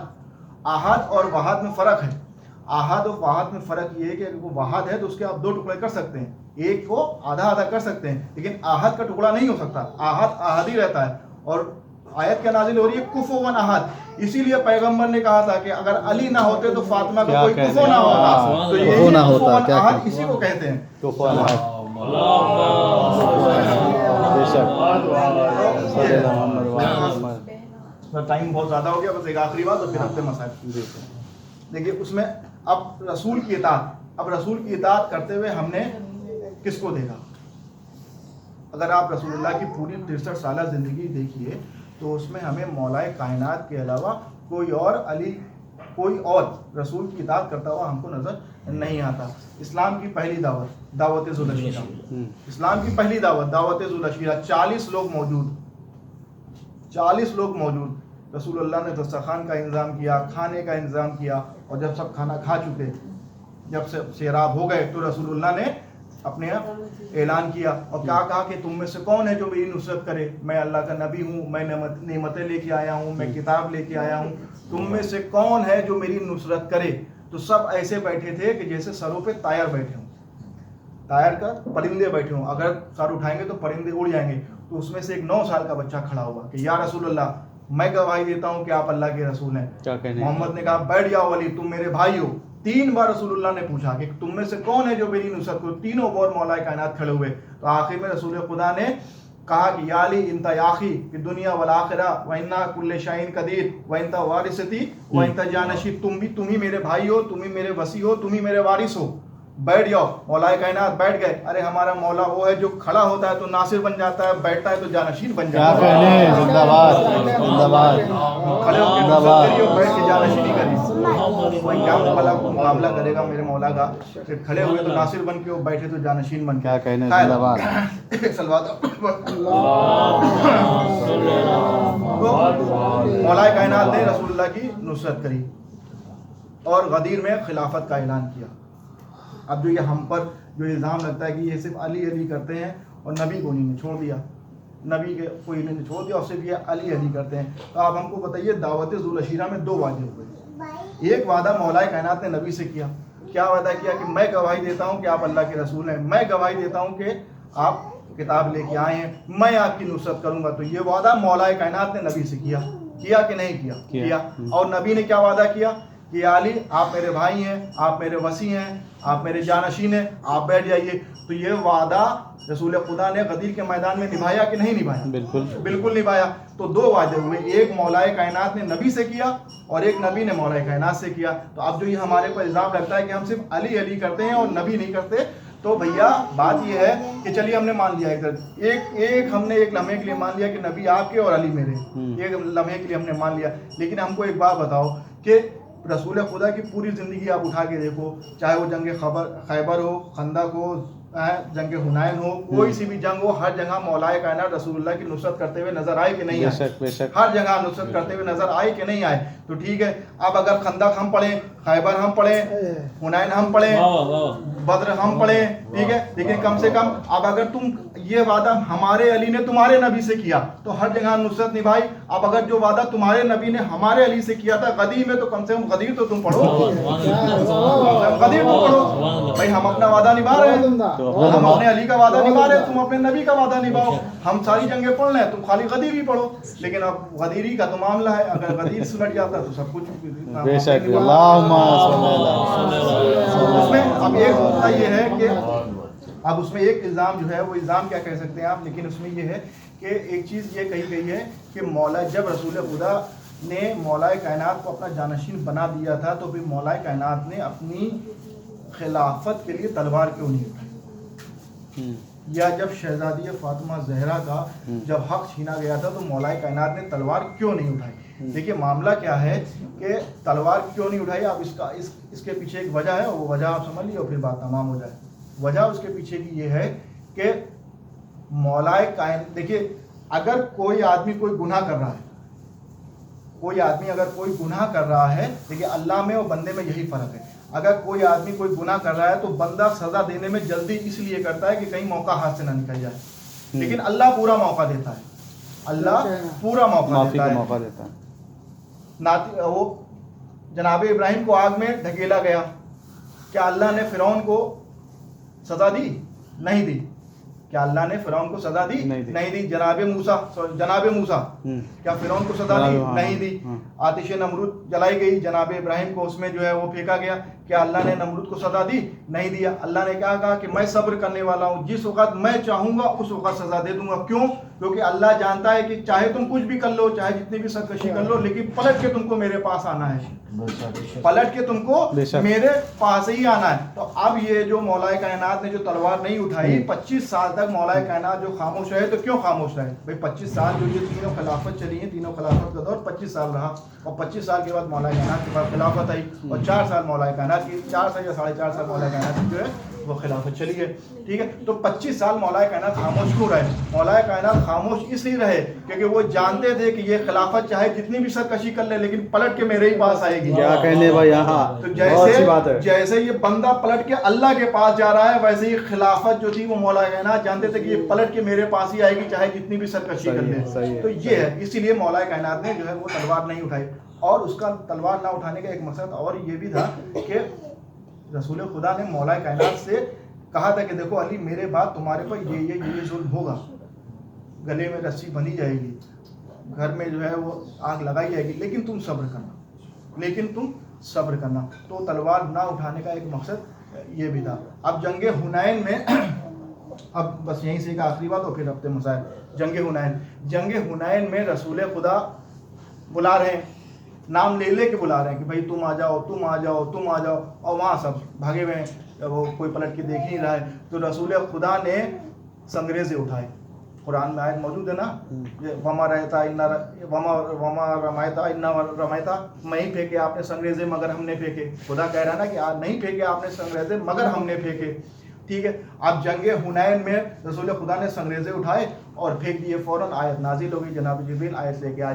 आहद और वहाद में फ़र्क है। आहद और वहाद में फ़र्क ये है कि अगर वो वहाद है तो उसके आप दो टुकड़े कर सकते हैं, एक को आधा आधा कर सकते हैं, लेकिन आहद का टुकड़ा नहीं हो सकता। आहद आहद ही रहता है। और आयत क्या नाजिल हो रही है? कुफुवन अहद। इसीलिए पैगंबर ने कहा था कि अगर अली ना होते तो फातिमा का कोई कुफो ना होता। तो ये कुफुवन अहद इसी को कहते हैं। कुफुवन अहद बेशक टाइम बहुत ज़्यादा हो गया, बस एक आखिरी बात और फिर अपने मसाइल। देखिए उसमें अब रसूल की इताअत, अब रसूल की इताअत करते हुए हमने किसको देखा? अगर आप रसूलुल्लाह की पूरी 63 साल ज़िंदगी देखिए तो उसमें हमें मौलाए कायनात के अलावा कोई और रसूल की इताअत करता हुआ हमको नज़र नहीं आता। इस्लाम की पहली दावत, दावत ज़ुल-अशीरा, इस्लाम की पहली दावत, दावत ज़ुल-अशीरा, 40 लोग मौजूद, 40 लोग मौजूद। रसूलुल्लाह ने दस्तरखान का इंतज़ाम किया, खाने का इंतज़ाम किया, और जब सब खाना खा चुके, जब से सेराब हो गए तो रसूलुल्लाह ने अपने ऐलान किया और क्या कहा कि तुम में से कौन है जो मेरी नुसरत करे? मैं अल्लाह का नबी हूँ, मैं नेमतें लेके आया हूँ, मैं किताब लेके आया हूँ, तुम में से कौन है जो मेरी नुसरत करे? तो सब ऐसे बैठे थे कि जैसे सरों पे तायर बैठे हों, तायर का परिंदे बैठे हों, अगर सर उठाएंगे तो परिंदे उड़ जाएंगे। तो उसमें से एक 9 साल का बच्चा खड़ा हुआ कि या रसूलुल्लाह, मैं गवाही देता हूँ कि आप अल्लाह के रसूल हैं। मोहम्मद ने कहा बैठ जाओ अली, तुम मेरे भाई हो। 3 बार रसूलुल्लाह ने पूछा कि तुम में से कौन है जो मेरी नुसरत को? तीनों बार मौलाए कायनात खड़े हुए। तो आखिर में रसूल खुदा ने कहा कि या अली इंता याखी कि दुनिया वल आखिरा व इन्ना कुल्ले शाइन कदीर व इंता वारिसती व इंता जानशी, तुम ही मेरे भाई हो, तुम ही मेरे वसी हो, तुम ही मेरे वारिस हो। बैठ जाओ। मौलाए कायनात बैठ गए। अरे हमारा मौला वो है जो खड़ा होता है तो नासिर बन जाता है, बैठता है तो जानशीन बन जाता है। क्या कहने, जिंदाबाद जिंदाबाद खड़े होकर बैठ के जानशीनी करी, वही क्या मुकाबला करेगा मेरे मौला का? फिर खड़े हुए तो नासिर बन के, बैठे तो जानशीन बन के। क्या कहने, जिंदाबाद। मौलाए कायनात ने रसूलुल्लाह की नुसरत करी और गदीर में खिलाफत का ऐलान किया। अब जो ये हम पर जो इल्ज़ाम लगता है कि ये सिर्फ अली अली करते हैं और नबी को इन्होंने छोड़ दिया, नबी के को इन्होंने छोड़ दिया और सिर्फ ये अली अली करते हैं, तो आप हमको बताइए दावत ज़ुल-अशीरा में 2 वादे हुए। एक वादा मौलाए कायनात ने नबी से किया। क्या वादा किया? कि मैं गवाही देता हूँ कि आप अल्लाह के रसूल हैं, मैं गवाही देता हूँ कि आप किताब लेके आए हैं, मैं आपकी नुसरत करूँगा। तो ये वादा मौलाए कायनात ने नबी से किया कि नहीं किया? और नबी ने क्या वादा किया कि अली आप मेरे भाई हैं, आप मेरे वसी हैं, आप मेरे जानशीन हैं, आप बैठ जाइए। तो ये वादा रसूल खुदा ने गदीर के मैदान में निभाया कि नहीं निभाया? बिल्कुल निभाया। तो 2 वादे हुए, एक मौलाए कायनात ने नबी से किया और एक नबी ने मौलाए कायनात से किया। तो अब जो ये हमारे पर इल्ज़ाम लगता है कि हम सिर्फ अली अली करते हैं और नबी नहीं करते, तो भैया बात ये है कि चलिए हमने मान लिया हमने एक लम्हे के लिए मान लिया कि नबी आपके और अली मेरे, एक लम्हे के लिए हमने मान लिया। लेकिन हमको एक बात बताओ कि रसूल खुदा की पूरी ज़िंदगी आप उठा के देखो, चाहे वो जंग खैबर हो, खंदक हो, जंग हुनैन हो, कोई सी भी जंग हो, हर जगह मौलाए कायनात रसूलुल्लाह की नुसरत करते हुए नजर आए कि नहीं आए? हर जगह नुसरत करते हुए नजर आए कि नहीं आए? तो ठीक है, अब अगर खंदक हम पढ़ें, खैबर हम पढ़ें, हुनैन हम पढ़ें, बद्र हम पढ़े, ठीक है, लेकिन कम से कम अब अगर तुम ये वादा हमारे अली ने तुम्हारे नबी से किया तो हर जगह नुसरत निभाई। अब अगर जो वादा तुम्हारे नबी ने हमारे अली से किया था गदीर में, तो कम से कम गदीर तो तुम पढ़ो, गदीर तुम पढ़ो भाई। हम अपना वादा निभा रहे हैं, हम अपने अली का वादा निभा रहे हैं, तुम अपने नबी का वादा निभाओ। हम सारी जंगें पढ़ रहे हैं, तुम खाली गदीर ही पढ़ो। लेकिन अब गदीरी का तो मामला है, अगर गदीर सुलट जाता तो सब कुछ बेशक। उसमें अब एक होता ये है कि अब उसमें एक इल्ज़ाम जो है वो इल्ज़ाम क्या कह सकते हैं आप, लेकिन उसमें ये है कि एक चीज़ ये कही गई है कि मौला जब रसूल खुदा ने मौलाए कायनात को अपना जानशीन बना दिया था तो फिर मौलाए कायनात ने अपनी खिलाफत के लिए तलवार क्यों नहीं उठाई, या जब शहजादी फातिमा जहरा का जब हक छीना गया था तो मौलाए कायनात ने तलवार क्यों नहीं उठाई। देखिए मामला क्या है कि तलवार क्यों नहीं उठाई, आप इसके पीछे एक वजह है, वो वजह आप समझ लीजिए और फिर बात तमाम हो जाए। वजह उसके पीछे की ये है कि मौलाए कायनात, देखिए अगर कोई आदमी कोई गुनाह कर रहा है, कोई आदमी अगर कोई गुनाह कर रहा है, देखिए अल्लाह में और बंदे में यही फ़र्क है। अगर कोई आदमी कोई गुनाह कर रहा है तो बंदा सज़ा देने में जल्दी इसलिए करता है कि कहीं मौका हाथ से ना निकल जाए, लेकिन अल्लाह पूरा मौका देता है, अल्लाह पूरा मौका देता है। वो जनाब इब्राहिम को आग में ढकेला गया, क्या अल्लाह ने फिरौन को सज़ा दी? नहीं दी। क्या अल्लाह ने फिरौन को सज़ा दी? नहीं दी। जनाब मूसा क्या फिरौन को सज़ा दी? नहीं दी। आतिश नमरूद जलाई गई, जनाब इब्राहिम को उसमें जो है वो फेंका गया, क्या अल्लाह ने नमरूद को सज़ा दी? नहीं दिया। अल्लाह ने क्या कहा कि मैं सब्र करने वाला हूँ, जिस वक़्त मैं चाहूँगा उस वक़्त सज़ा दे दूंगा। क्यों? क्योंकि अल्लाह जानता है कि चाहे तुम कुछ भी कर लो, चाहे जितनी भी सरकशी कर लो, लेकिन पलट के तुमको मेरे पास आना है, पलट के तुमको मेरे पास ही आना है। तो अब ये जो मौलाए कायनात ने जो तलवार नहीं उठाई, 25 साल तक मौलाए कायनात जो खामोश रहे, तो क्यों खामोश रहे भाई? 25 साल जो ये तीनों खिलाफत चली है, तीनों खिलाफत का दौर 25 साल रहा, और 25 साल के बाद मौलाए कायनात के पास खिलाफत आई, और 4 साल मौलाए कायनात की, 4 साल या 4.5 साल मौलाए कायनात की जो है वो खिलाफत चली है, ठीक है। तो 25 साल मौलाए कायनात खामोश क्यों रहे? मौलाए कायनात खामोश इसलिए रहे क्योंकि वो जानते थे कि ये खिलाफत चाहे जितनी भी सरकशी कर ले, लेकिन पलट के मेरे ही पास आएगी। क्या कहने भाई, यहाँ तो जैसे ये बंदा पलट के अल्लाह के पास जा रहा है, वैसे ही खिलाफत जो थी वो मौलाए कायनात जानते थे कि ये पलट के मेरे पास ही आएगी, चाहे जितनी भी सरकशी कर ले। तो ये है, इसीलिए मौलाए कायनात ने जो है वो तलवार नहीं उठाई। और उसका तलवार ना उठाने का एक मकसद और ये भी था कि रसूल खुदा ने मौलाए कायनात से कहा था कि देखो अली, मेरे बाद तुम्हारे पर ये जुल्म होगा, गले में रस्सी बंधी जाएगी, घर में जो है वो आग लगाई जाएगी, लेकिन तुम सब्र करना। तो तलवार ना उठाने का एक मकसद ये भी था। अब जंगे हुनैन में अब बस यहीं से एक आखिरी बात और फिर हफ्ते मसाइल। जंगे हुनैन में रसूल खुदा बुला रहे हैं, नाम ले के बुला रहे हैं कि भाई तुम आ जाओ, तुम आ जाओ, तुम आ जाओ, और वहाँ सब भागे हुए हैं, वो कोई पलट के देख नहीं रहा है। तो रसूल खुदा ने संगरेज़े उठाए, कुरान में आयत मौजूद है ना, वमा रमायता इन्ना रमायता, नहीं फेंके आपने संगरेज़े मगर हमने फेंके। खुदा कह रहा है ना कि नहीं फेंके आपने संगरेज़े मगर हमने फेंके, ठीक है। अब जंगे हुनैन में रसूल खुदा ने संगरेज़े उठाए और फेंक दिए, फ़ौरन आयत नाजिल हो गई, जनाब जिब्रील आयत लेके आ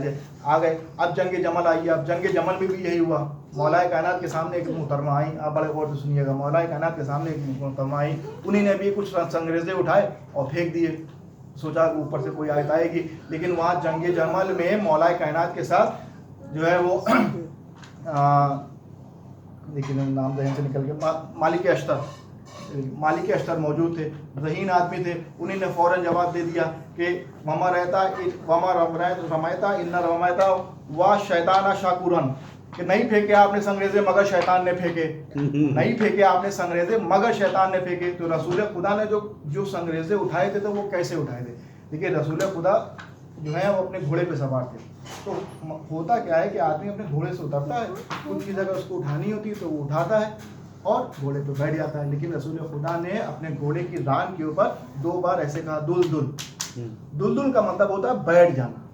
गए। अब जंगे जमल आई, अब जंगे जमल में भी यही हुआ। मौलाए कायनात के सामने एक मुहतरमा आई, आप बड़े गौर से सुनिएगा, मौलाए कायनात के सामने एक मुहतरमा आई, उन्हीं ने भी कुछ संगरेज़े उठाए और फेंक दिए, सोचा ऊपर से कोई आयत आएगी। लेकिन वहाँ जंगे जमल में मौलाए कायनात के साथ जो है वो लेकिन नाम जहन से निकल के मालिक अश्तर मौजूद थे, ज़हीन आदमी थे, उन्हीं ने फ़ौरन जवाब दे दिया कि वमा रमायता इन्ना रमायता वा शैताना शाकुरन, कि नहीं फेंके आपने संगरेज़े मगर शैतान ने फेंके, नहीं फेंके आपने संगरेज़े मगर शैतान ने फेंके। तो रसूल खुदा ने जो संगरेज़े उठाए थे तो वो कैसे उठाए थे? देखिए रसूल खुदा जो है वो अपने घोड़े पे सवार थे। तो होता क्या है कि आदमी अपने घोड़े से उतरता है, कुछ चीज़ अगर उसको उठानी होती है तो वो उठाता है और घोड़े पे बैठ जाता है। लेकिन रसूल खुदा ने अपने घोड़े की रान के ऊपर 2 बार ऐसे कहा दुलदुल। दुलदुल का मतलब होता है बैठ जाना,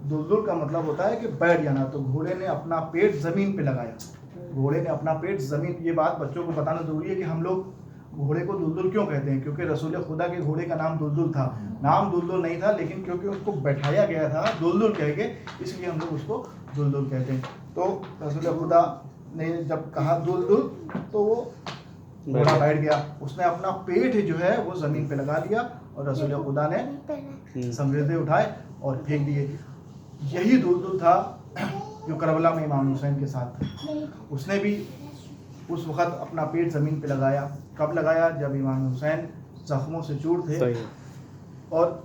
दुलदुल का मतलब होता है कि बैठ जाना। तो घोड़े ने अपना पेट ज़मीन पे लगाया, घोड़े ने अपना पेट ज़मीन, ये बात बच्चों को बताना ज़रूरी है कि हम लोग घोड़े को दुलदुल क्यों कहते हैं, क्योंकि रसूल खुदा के घोड़े का नाम दुलदुल था। नाम दुलदुल नहीं था, लेकिन क्योंकि उसको बैठाया गया था दुलदुल कह के, इसलिए हम लोग उसको दुलदुल कहते हैं। तो रसूल खुदा ने जब कहा दुलदुल तो वो घोड़ा बैठ गया, उसने अपना पेट जो है वो ज़मीन पे लगा दिया और रसूल खुदा ने समझे उठाए और फेंक दिए। यही दुलदुल था जो करबला में इमाम हुसैन के साथ था। उसने भी उस वक़्त अपना पेट ज़मीन पे लगाया। कब लगाया? जब इमाम हुसैन ज़ख्मों से चूर थे और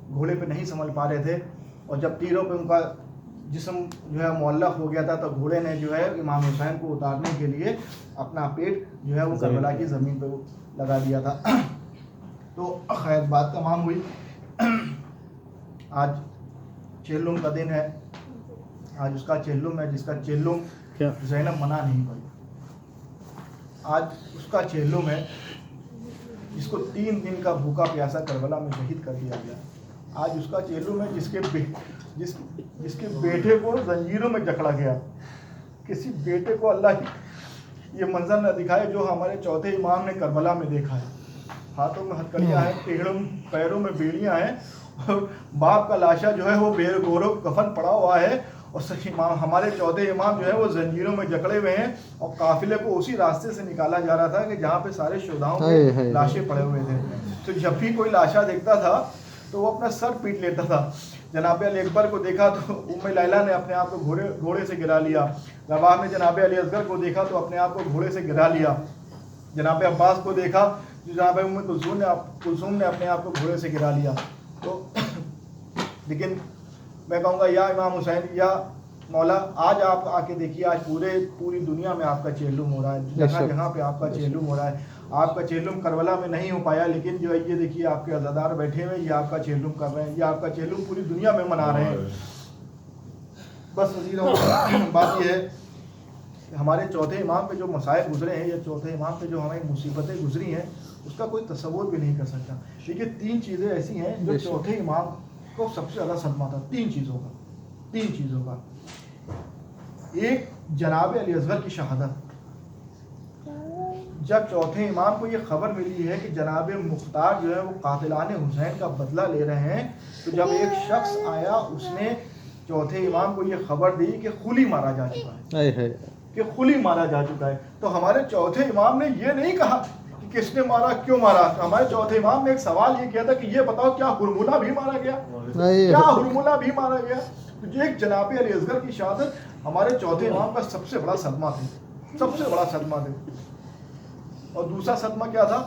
घोड़े पे नहीं संभल पा रहे थे, और जब तीरों पे उनका जिस्म जो है मुअल्लक़ हो गया था, तो घोड़े ने जो है इमाम हुसैन को उतारने के लिए अपना पेट जो है वो करबला की ज़मीन पे लगा दिया था। तो खैर बात तमाम हुई। आज चेल्लुम का दिन है, आज उसका चेल्लुम है जिसका चेल्लुम ज़ैनब मना नहीं पाई। आज उसका चेल्लुम है जिसको 3 दिन का भूखा प्यासा करबला में शहीद कर दिया गया। आज उसका चेल्लुम है जिसके बेटे को जंजीरों में जकड़ा गया। किसी बेटे को अल्लाह ये मंजर न दिखाए जो हमारे चौथे इमाम ने करबला में देखा है। हाथों में हथकड़ियाँ हैं, पैरों में बेड़ियाँ हैं, और बाप का लाशा जो है वो बेगोरो कफन पड़ा हुआ है, और सही इमाम हमारे चौथे इमाम जो है वो जंजीरों में जकड़े हुए हैं, और काफिले को उसी रास्ते से निकाला जा रहा था कि जहाँ पे सारे शुहदाओं के लाशें पड़े हुए थे। तो जब भी कोई लाशा देखता था तो वो अपना सर पीट लेता था। जनाब अली अकबर को देखा तो उम्मे लैला ने अपने आप को घोड़े से गिरा लिया। रवाह ने जनाब अली असगर को देखा तो अपने आप को घोड़े से गिरा लिया। जनाब अब्बास को देखा तो जनाब उम्मे कुलसूम ने अपने आप को घोड़े से गिरा लिया। तो लेकिन मैं कहूँगा या इमाम हुसैन, या मौला, आज आप आके देखिए, आज पूरी दुनिया में आपका चेल्लुम हो रहा है, जगह जगह पे आपका चेल्लुम हो रहा है। आपका चेल्लुम करबला में नहीं हो पाया, लेकिन जो है ये देखिए आपके अज़ादार बैठे हुए ये आपका चेल्लुम कर रहे हैं, ये आपका चेल्लुम पूरी दुनिया में मना रहे हैं। बस अजीज़ों, बात ये है हमारे चौथे इमाम पे जो मसाइब गुजरे हैं, या चौथे इमाम पे जो हमें मुसीबतें गुजरी हैं, उसका कोई तसव्वुर भी नहीं कर सकता। देखिए 3 चीज़ें ऐसी हैं जो चौथे इमाम को सबसे ज़्यादा सदमा था। 3 चीज़ों का। एक, जनाब अली असगर की शहादत। जब चौथे इमाम को ये खबर मिली है कि जनाब मुख्तार जो है वो कातिलान हुसैन का बदला ले रहे हैं, तो जब एक शख्स आया उसने चौथे इमाम को ये खबर दी कि खुली मारा जा चुका है, तो हमारे चौथे इमाम ने ये नहीं कहा कि किसने मारा, क्यों मारा। हमारे चौथे इमाम ने एक सवाल ये किया था कि ये बताओ क्या हुरमुला भी मारा गया, तो एक जनाब अली असगर की शहादत हमारे चौथे इमाम का सबसे बड़ा सदमा थे। और दूसरा सदमा क्या था?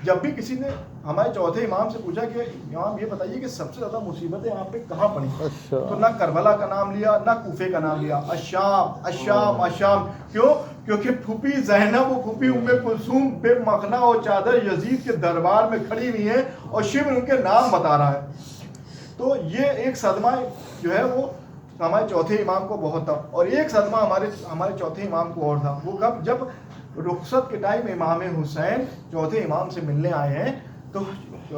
जब भी किसी ने हमारे चौथे इमाम से पूछा कि इमाम ये बताइए कि सबसे ज़्यादा मुसीबतें यहाँ पे कहाँ पड़ी, तो ना करबला का नाम लिया, ना कूफे का नाम लिया, अशाम। क्यों? क्योंकि फूफी ज़ैनब वो फूफी उम्मे कुलसूम बे मखना और चादर यजीद के दरबार में खड़ी हुई है और शिब्र उनके नाम बता रहा है। तो ये एक सदमा जो है वो हमारे चौथे इमाम को बहुत था। और एक सदमा हमारे चौथे इमाम को और था। वो कब? जब रुखसत के टाइम इमाम हुसैन चौथे इमाम से मिलने आए हैं, तो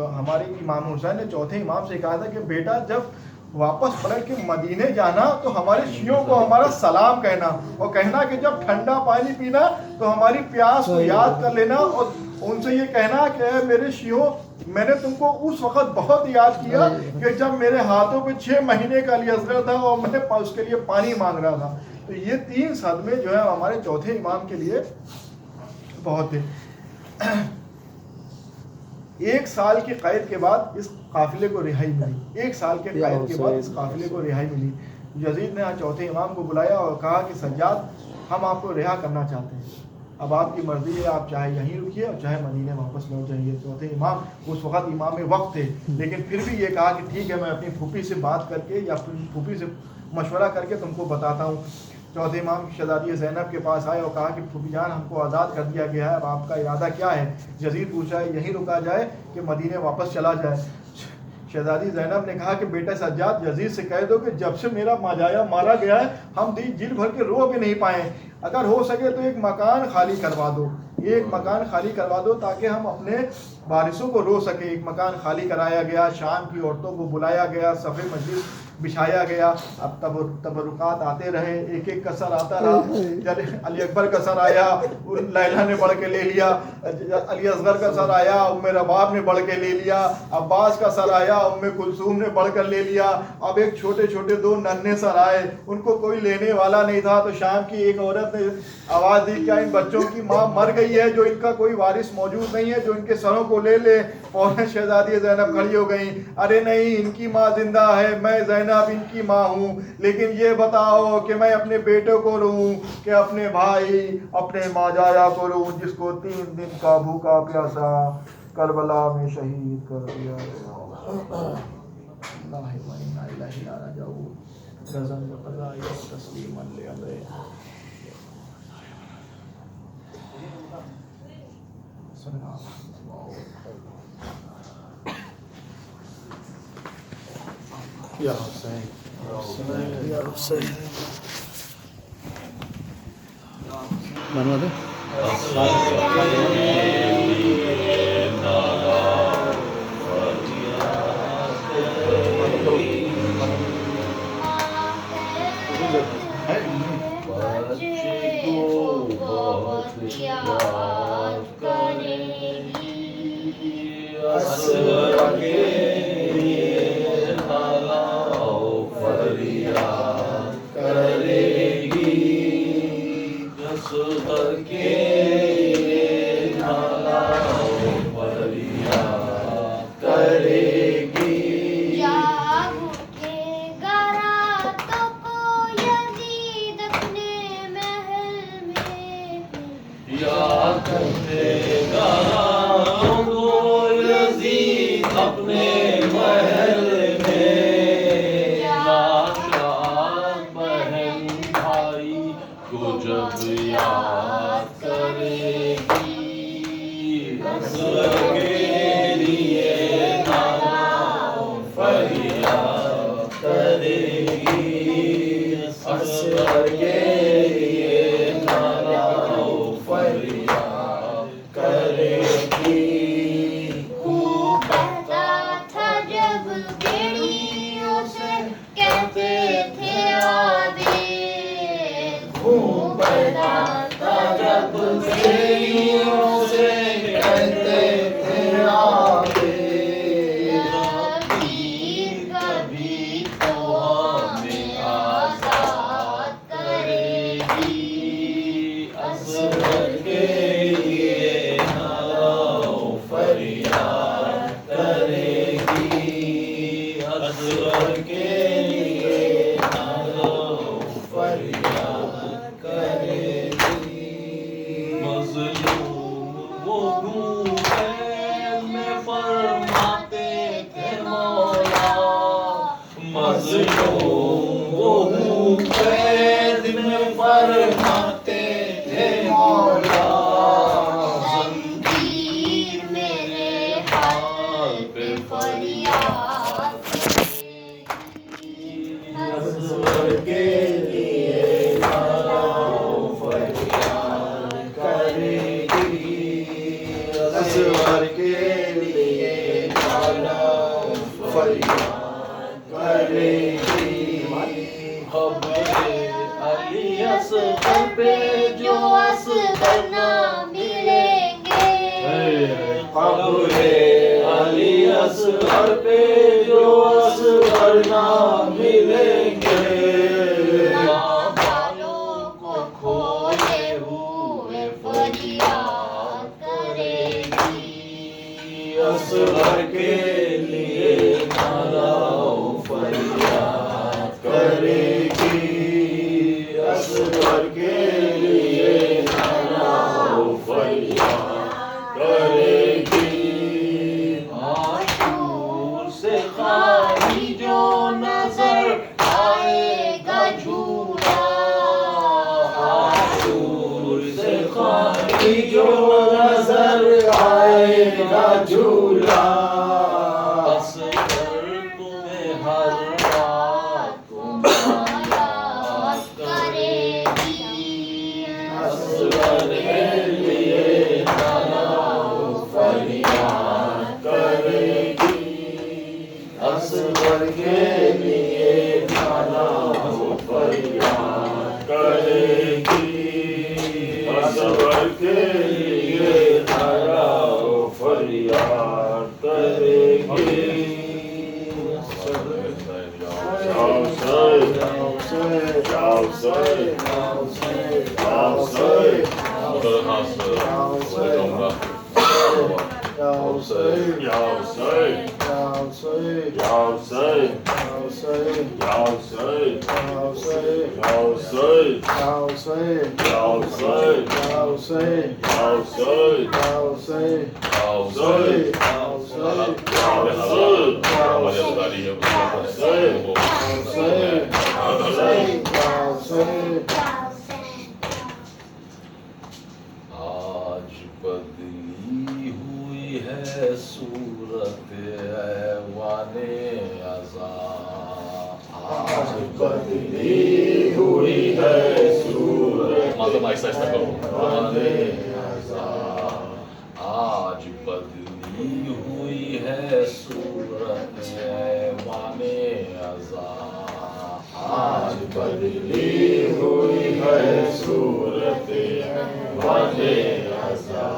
हमारे इमाम हुसैन ने चौथे इमाम से कहा था कि बेटा जब वापस पलट के मदीने जाना तो हमारे शियों को हमारा सलाम कहना, और कहना कि जब ठंडा पानी पीना तो हमारी प्यास को याद कर लेना, और उनसे ये कहना कि मेरे शियों, मैंने तुमको उस वक्त बहुत याद किया कि जब मेरे हाथों पे 6 महीने का असर था और मैं उसके लिए पानी मांग रहा था। तो ये 3 सदमे जो है हमारे चौथे इमाम के लिए बहुत थे। 1 साल की कैद के बाद इस काफिले को रिहाई मिली। 1 साल के कैद के बाद इस काफिले को रिहाई मिली। यजीद ने चौथे इमाम को बुलाया और कहा कि सज्जाद, हम आपको रिहा करना चाहते हैं, अब आपकी मर्जी है, आप चाहे यहीं रुकिए और चाहे मदीने वापस लौट जाइए। चौथे इमाम उस वक्त इमाम वक्त थे, लेकिन फिर भी ये कहा कि ठीक है, मैं अपनी फूफी से बात करके या फूफी से मशवरा करके तुमको बताता हूँ। चौथे इमाम शहजादी ज़ैनब के पास आए और कहा कि फूफी जान, हमको आज़ाद कर दिया गया है, अब आपका इरादा क्या है? यजीद पूछा है यहीं रुका जाए कि मदीने वापस चला जाए? शहजादी ज़ैनब ने कहा कि बेटा सज्जाद, यजीद से कह दो कि जब से मेरा माजाया मारा गया है हम दिल भर के रो भी नहीं पाए, अगर हो सके तो एक मकान खाली करवा दो, ताकि हम अपने वारिसों को रो सके। एक मकान खाली कराया गया, शाम की औरतों को बुलाया गया, सफ़े मजलिस बिछाया गया। अब तबरुकात आते रहे, एक एक का सर आता रहा। जब अली अकबर का सर आया, लैला ने बढ़ के ले लिया। अली असगर का सर आया, उम्मे रबाब ने बढ़ के ले लिया। अब्बास का सर आया, उम्मे कुलसूम ने बढ़ कर ले लिया। अब एक छोटे छोटे दो नन्हे सर आए, उनको कोई लेने वाला नहीं था। तो शाम की एक औरत ने आवाज़ दी, क्या इन बच्चों की माँ मर गई है, जो इनका कोई वारिस मौजूद नहीं है, जो इनके सरों को ले ले। फौरन शहजादी ज़ैनब खड़ी हो गई, अरे नहीं, इनकी माँ जिंदा है, मैं ज़ैनब इनकी माँ हूँ। लेकिन ये बताओ कि मैं अपने बेटे को रूं कि अपने भाई, अपने माजाया को रूं, जिसको 3 दिन का भूखा प्यासा करबला में शहीद कर दिया गया। या हुसैन, या हुसैन। बनवा दे। असगर के लिए صبر کے لیے ذرا فریاد کریں گے آج بدلی ہوئی ہے صورت ایوان عزا آج بدلی ہوئی ہے صورت ایوان عزا آج بدلی ہوئی ہے صورت ایوان عزا آج بدلی ہوئی ہے صورت ایوان عزا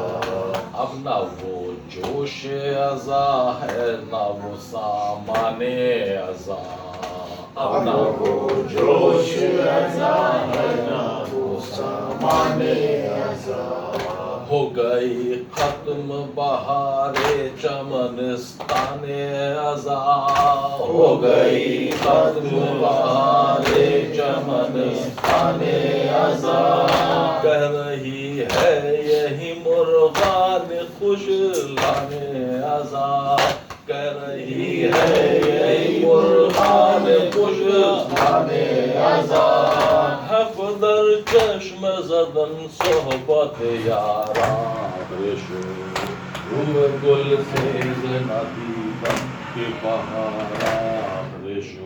اب نہ وہ جوش عزا ہے نہ وہ سامان عزا اب نہ وہ جوش عزا ہے نہ وہ سامان عزا ہو گئی ختم بہار چمنستان عزا ہو گئی ختم بہار چمنستان عزا کہہ رہی ہے یہی مرغان خوش لانے عزا کہہ رہی ہے یہی مرغان خوش لانے عزا حق در چشم زدن صحبت یارا رشو روح گل سیز ندیدن کے بہارا رشو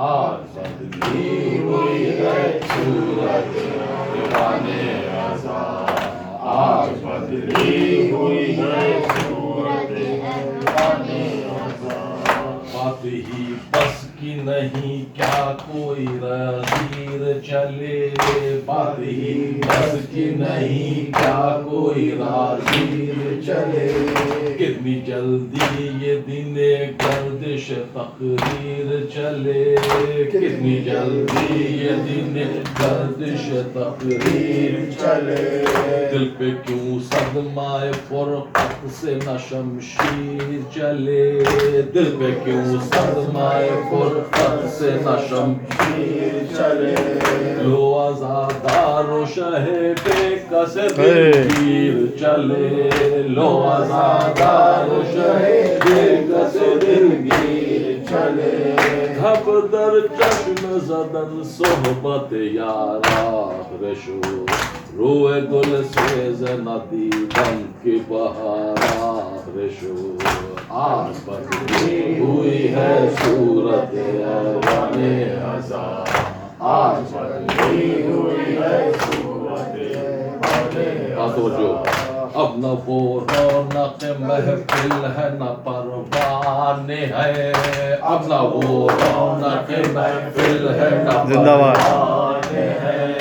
آج بدلی ہوئی ہے صورت ایوان عزا آج بدلی ہوئی ہے صورت ایوان عزا بات ہی بس کی نہیں کیا کوئی رزیر چلے بات ہی بس کی نہیں کیا کوئی رزیر چلے کتنی جلدی یہ دن گردش تقریر چلے کتنی جلدی یہ دن گردش تقریر چلے دل پہ کیوں صدمہ فرقت سے نہ شمشیر چلے دل پہ کیوں صدمہ فرقت سے نہ شمشیر چلے لو آزادار و شہ بے کس دلگیر چلے لو آزادار و شہ بے کس دلگیر چلے دھپ در چشم زدن صحبت یارا رشو روح گل سیز ندیدن کی بہارا رشو آج بدلی ہوئی ہے صورت ایوان عزا آج بدلی ہوئی ہے صورت ایوان عزا اب نہ وہ رونق محفل ہے نہ پروان ہے اب نہ وہ رونق محفل ہے نہ پروان ہے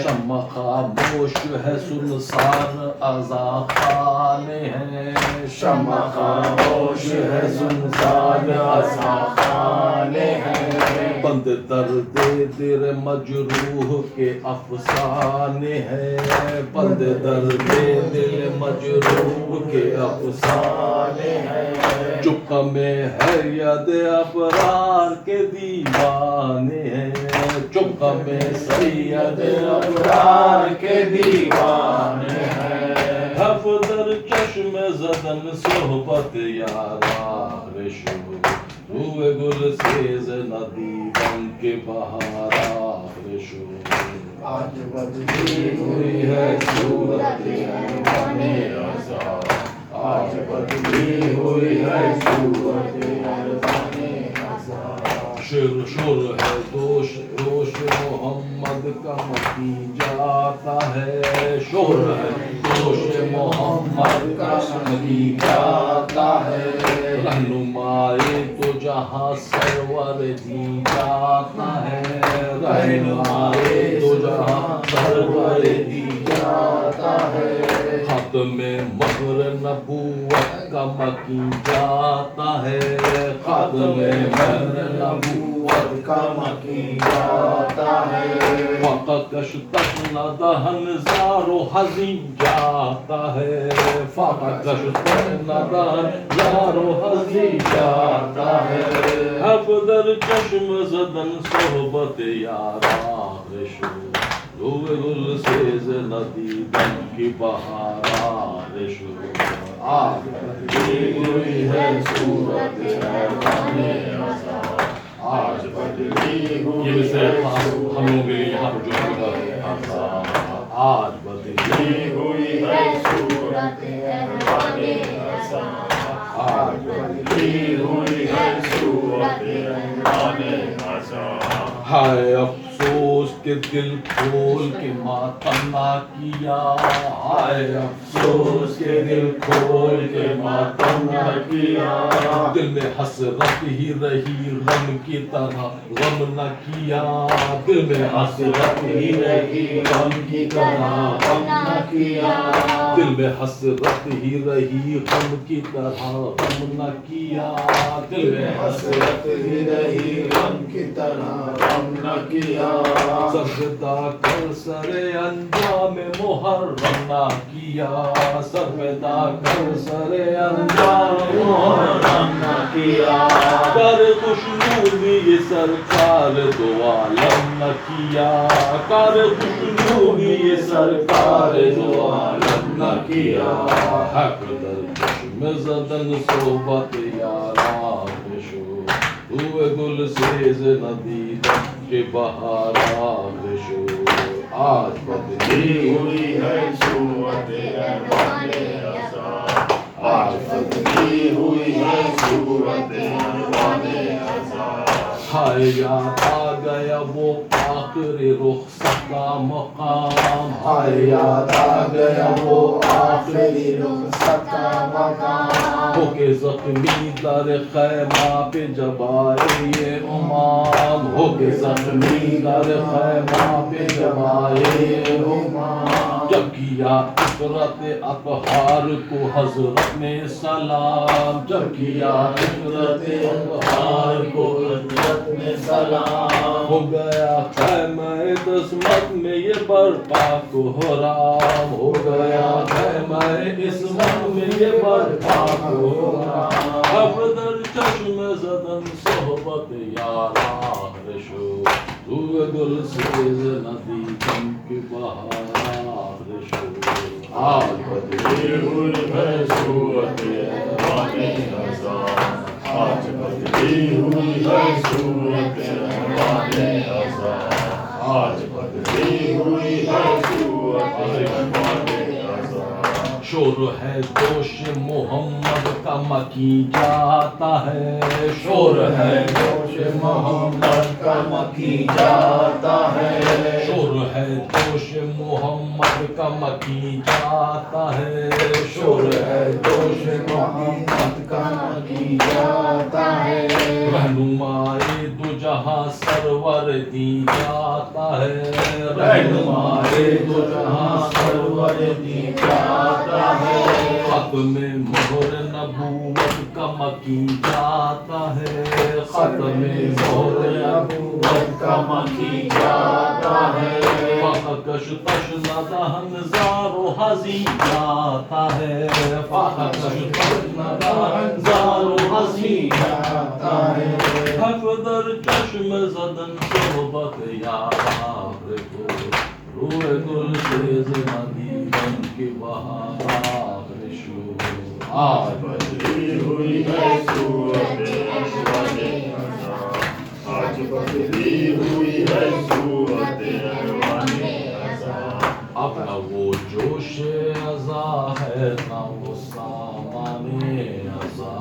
شمع خاموش ہے سنسان عزا خان ہے شمع خاموش ہے سنسان عزا خان ہے بند درد دل مجروح کے افسانے ہیں بند درد دل مجروح کے افسانے ہیں چپ میں ہے ید ابرار کے دیوانے ہیں چپ میں سید ابرار کے دیوانے ہیں حف در چشم زدن صحبت یارا رشو روح گل سیز ندیدن کے بہارا رشو آج بدلی ہوئی ہے صورت ایوان عزا آج بدلی ہوئی ہے صورت ایوان عزا شور ہے دوش محمد کا مٹی جاتا ہے شور ہے دوش محمد کا مٹی جاتا ہے رہنمائی تو جہاں سرور دی جاتا ہے رہنمائی تو جہاں سرور دی جاتا جاتا ہے ختم مہر نبوت کا مکین جاتا ہے ختم مہر نبوت کا مکین جاتا ہے فقط کشتش ندہن زار و حزین جاتا ہے فقط کشتش ندہن زار و حزین جاتا ہے اب در چشم زدن صحبت یاران رشو روئے گل سیز ندیدن کی بہاران رشو آج بدلی ہوئی ہے صورت ایوان ازا آج بدلی ہوئی یہ سے خاص ہم لوگوں کے لیے یہاں پر جو ازا آج بدلی ہوئی ہے صورت ایوان ازا آج بدلی ہوئی ہے صورت ایوان ازا ہائے افسوس کے دل کھول کے ماتم نہ کیا ہائے افسوس کے دل کھول کے ماتم نہ کیا دل میں حسرت ہی رہی غم کی طرح غم نہ کیا دل میں حسرت ہی رہی غم کی طرح غم نہ کیا دل میں حسرت ہی رہی غم کی طرح غم نہ کیا دل میں حسرت ہی رہی غم کی طرح غم نہ کیا سردا کر سر انجام محرم نہ کیا سردا کر سر انجام محرم نہ کیا کر خوشنودی سرکار دو عالم نہ کیا کر خوشنودی سرکار دو عالم نہ کیا حق در چشم زدن صحبت یاران شو روئے گل سیز ندیدن کے بہاران شو آج بدلی ہوئی ہے صورت ایوان ازا آج بدلی ہوئی ہے صورت ایوان ازا ہائے یاد آ گیا وہ آخری رخصت کا مقام ہائے یاد آ گیا وہ آخری رخصت کا مقام ہو کے زخمی در خیمہ پہ جب آئے یہ امام ہو کے زخمی در خیمہ پہ جب آئے یہ امام جب کیا عطرت اطہار کو حضرت نے سلام جب کیا عطرت اطہار کو حضرت نے سلام ہو گیا خیمہ عصمت میں یہ برپا کوہرام ہو گیا خیمہ عصمت میں یہ برپا کوہرام اب در چشم زدن صحبت یاران رشو روئے گل سیز ندیدن کی بہاران رشو آج بدلی ہوئی ہے صورت ایوان ازا آج بدلی ہوئی ہے صورت ایوان ازا آج بدلی ہوئی ہے صورت ایوان ازا شور ہے جوش محمد کا مکی جاتا ہے شور ہے جوش محمد کا مکی جاتا ہے شور ہے جوش محمد کا مکی جاتا ہے شور ہے جوش محمد کا مکی جاتا ہے رہنمائے دو جہاں سرور دی جاتا ہے رہنمائے دو جہاں سرور دی جاتا ہے ختم مہر نبوت کا مکی جاتا ہے ختم مہر نبوت کا مکی جاتا ہے فقط کشتش ندہن زار و حزین جاتا ہے فقط کشتش ندہن زار و حزین جاتا ہے حق در چشم زدن صحبت یاران کو روئے گل سیز ندیدن کی بہاران رشو آج بدلی ہوئی ہے صورت ایوان ازا آج بدلی ہوئی ہے صورت ایوان ازا اپنا وہ جوش ازا ہے نہ وہ سامان ازا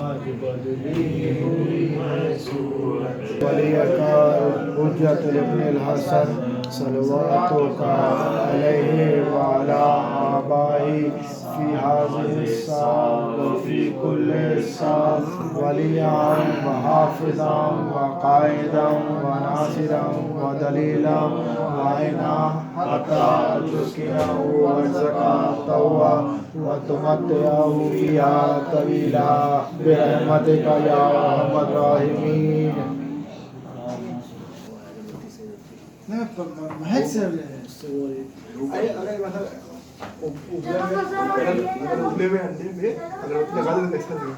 آج بدلی ہوئی ہے صورت ولی اکار حجت ابن الحسن صلواتک علیہ وعلی آبائی فی هذه الساعة وفي كل ساعة وليا وحافظا وقائدا وناصرا ودليلا وعينا حتى تسكنه أرزك طوعا وتمتعه فيها طويلا برحمتك يا أرحم الراحمين. چلو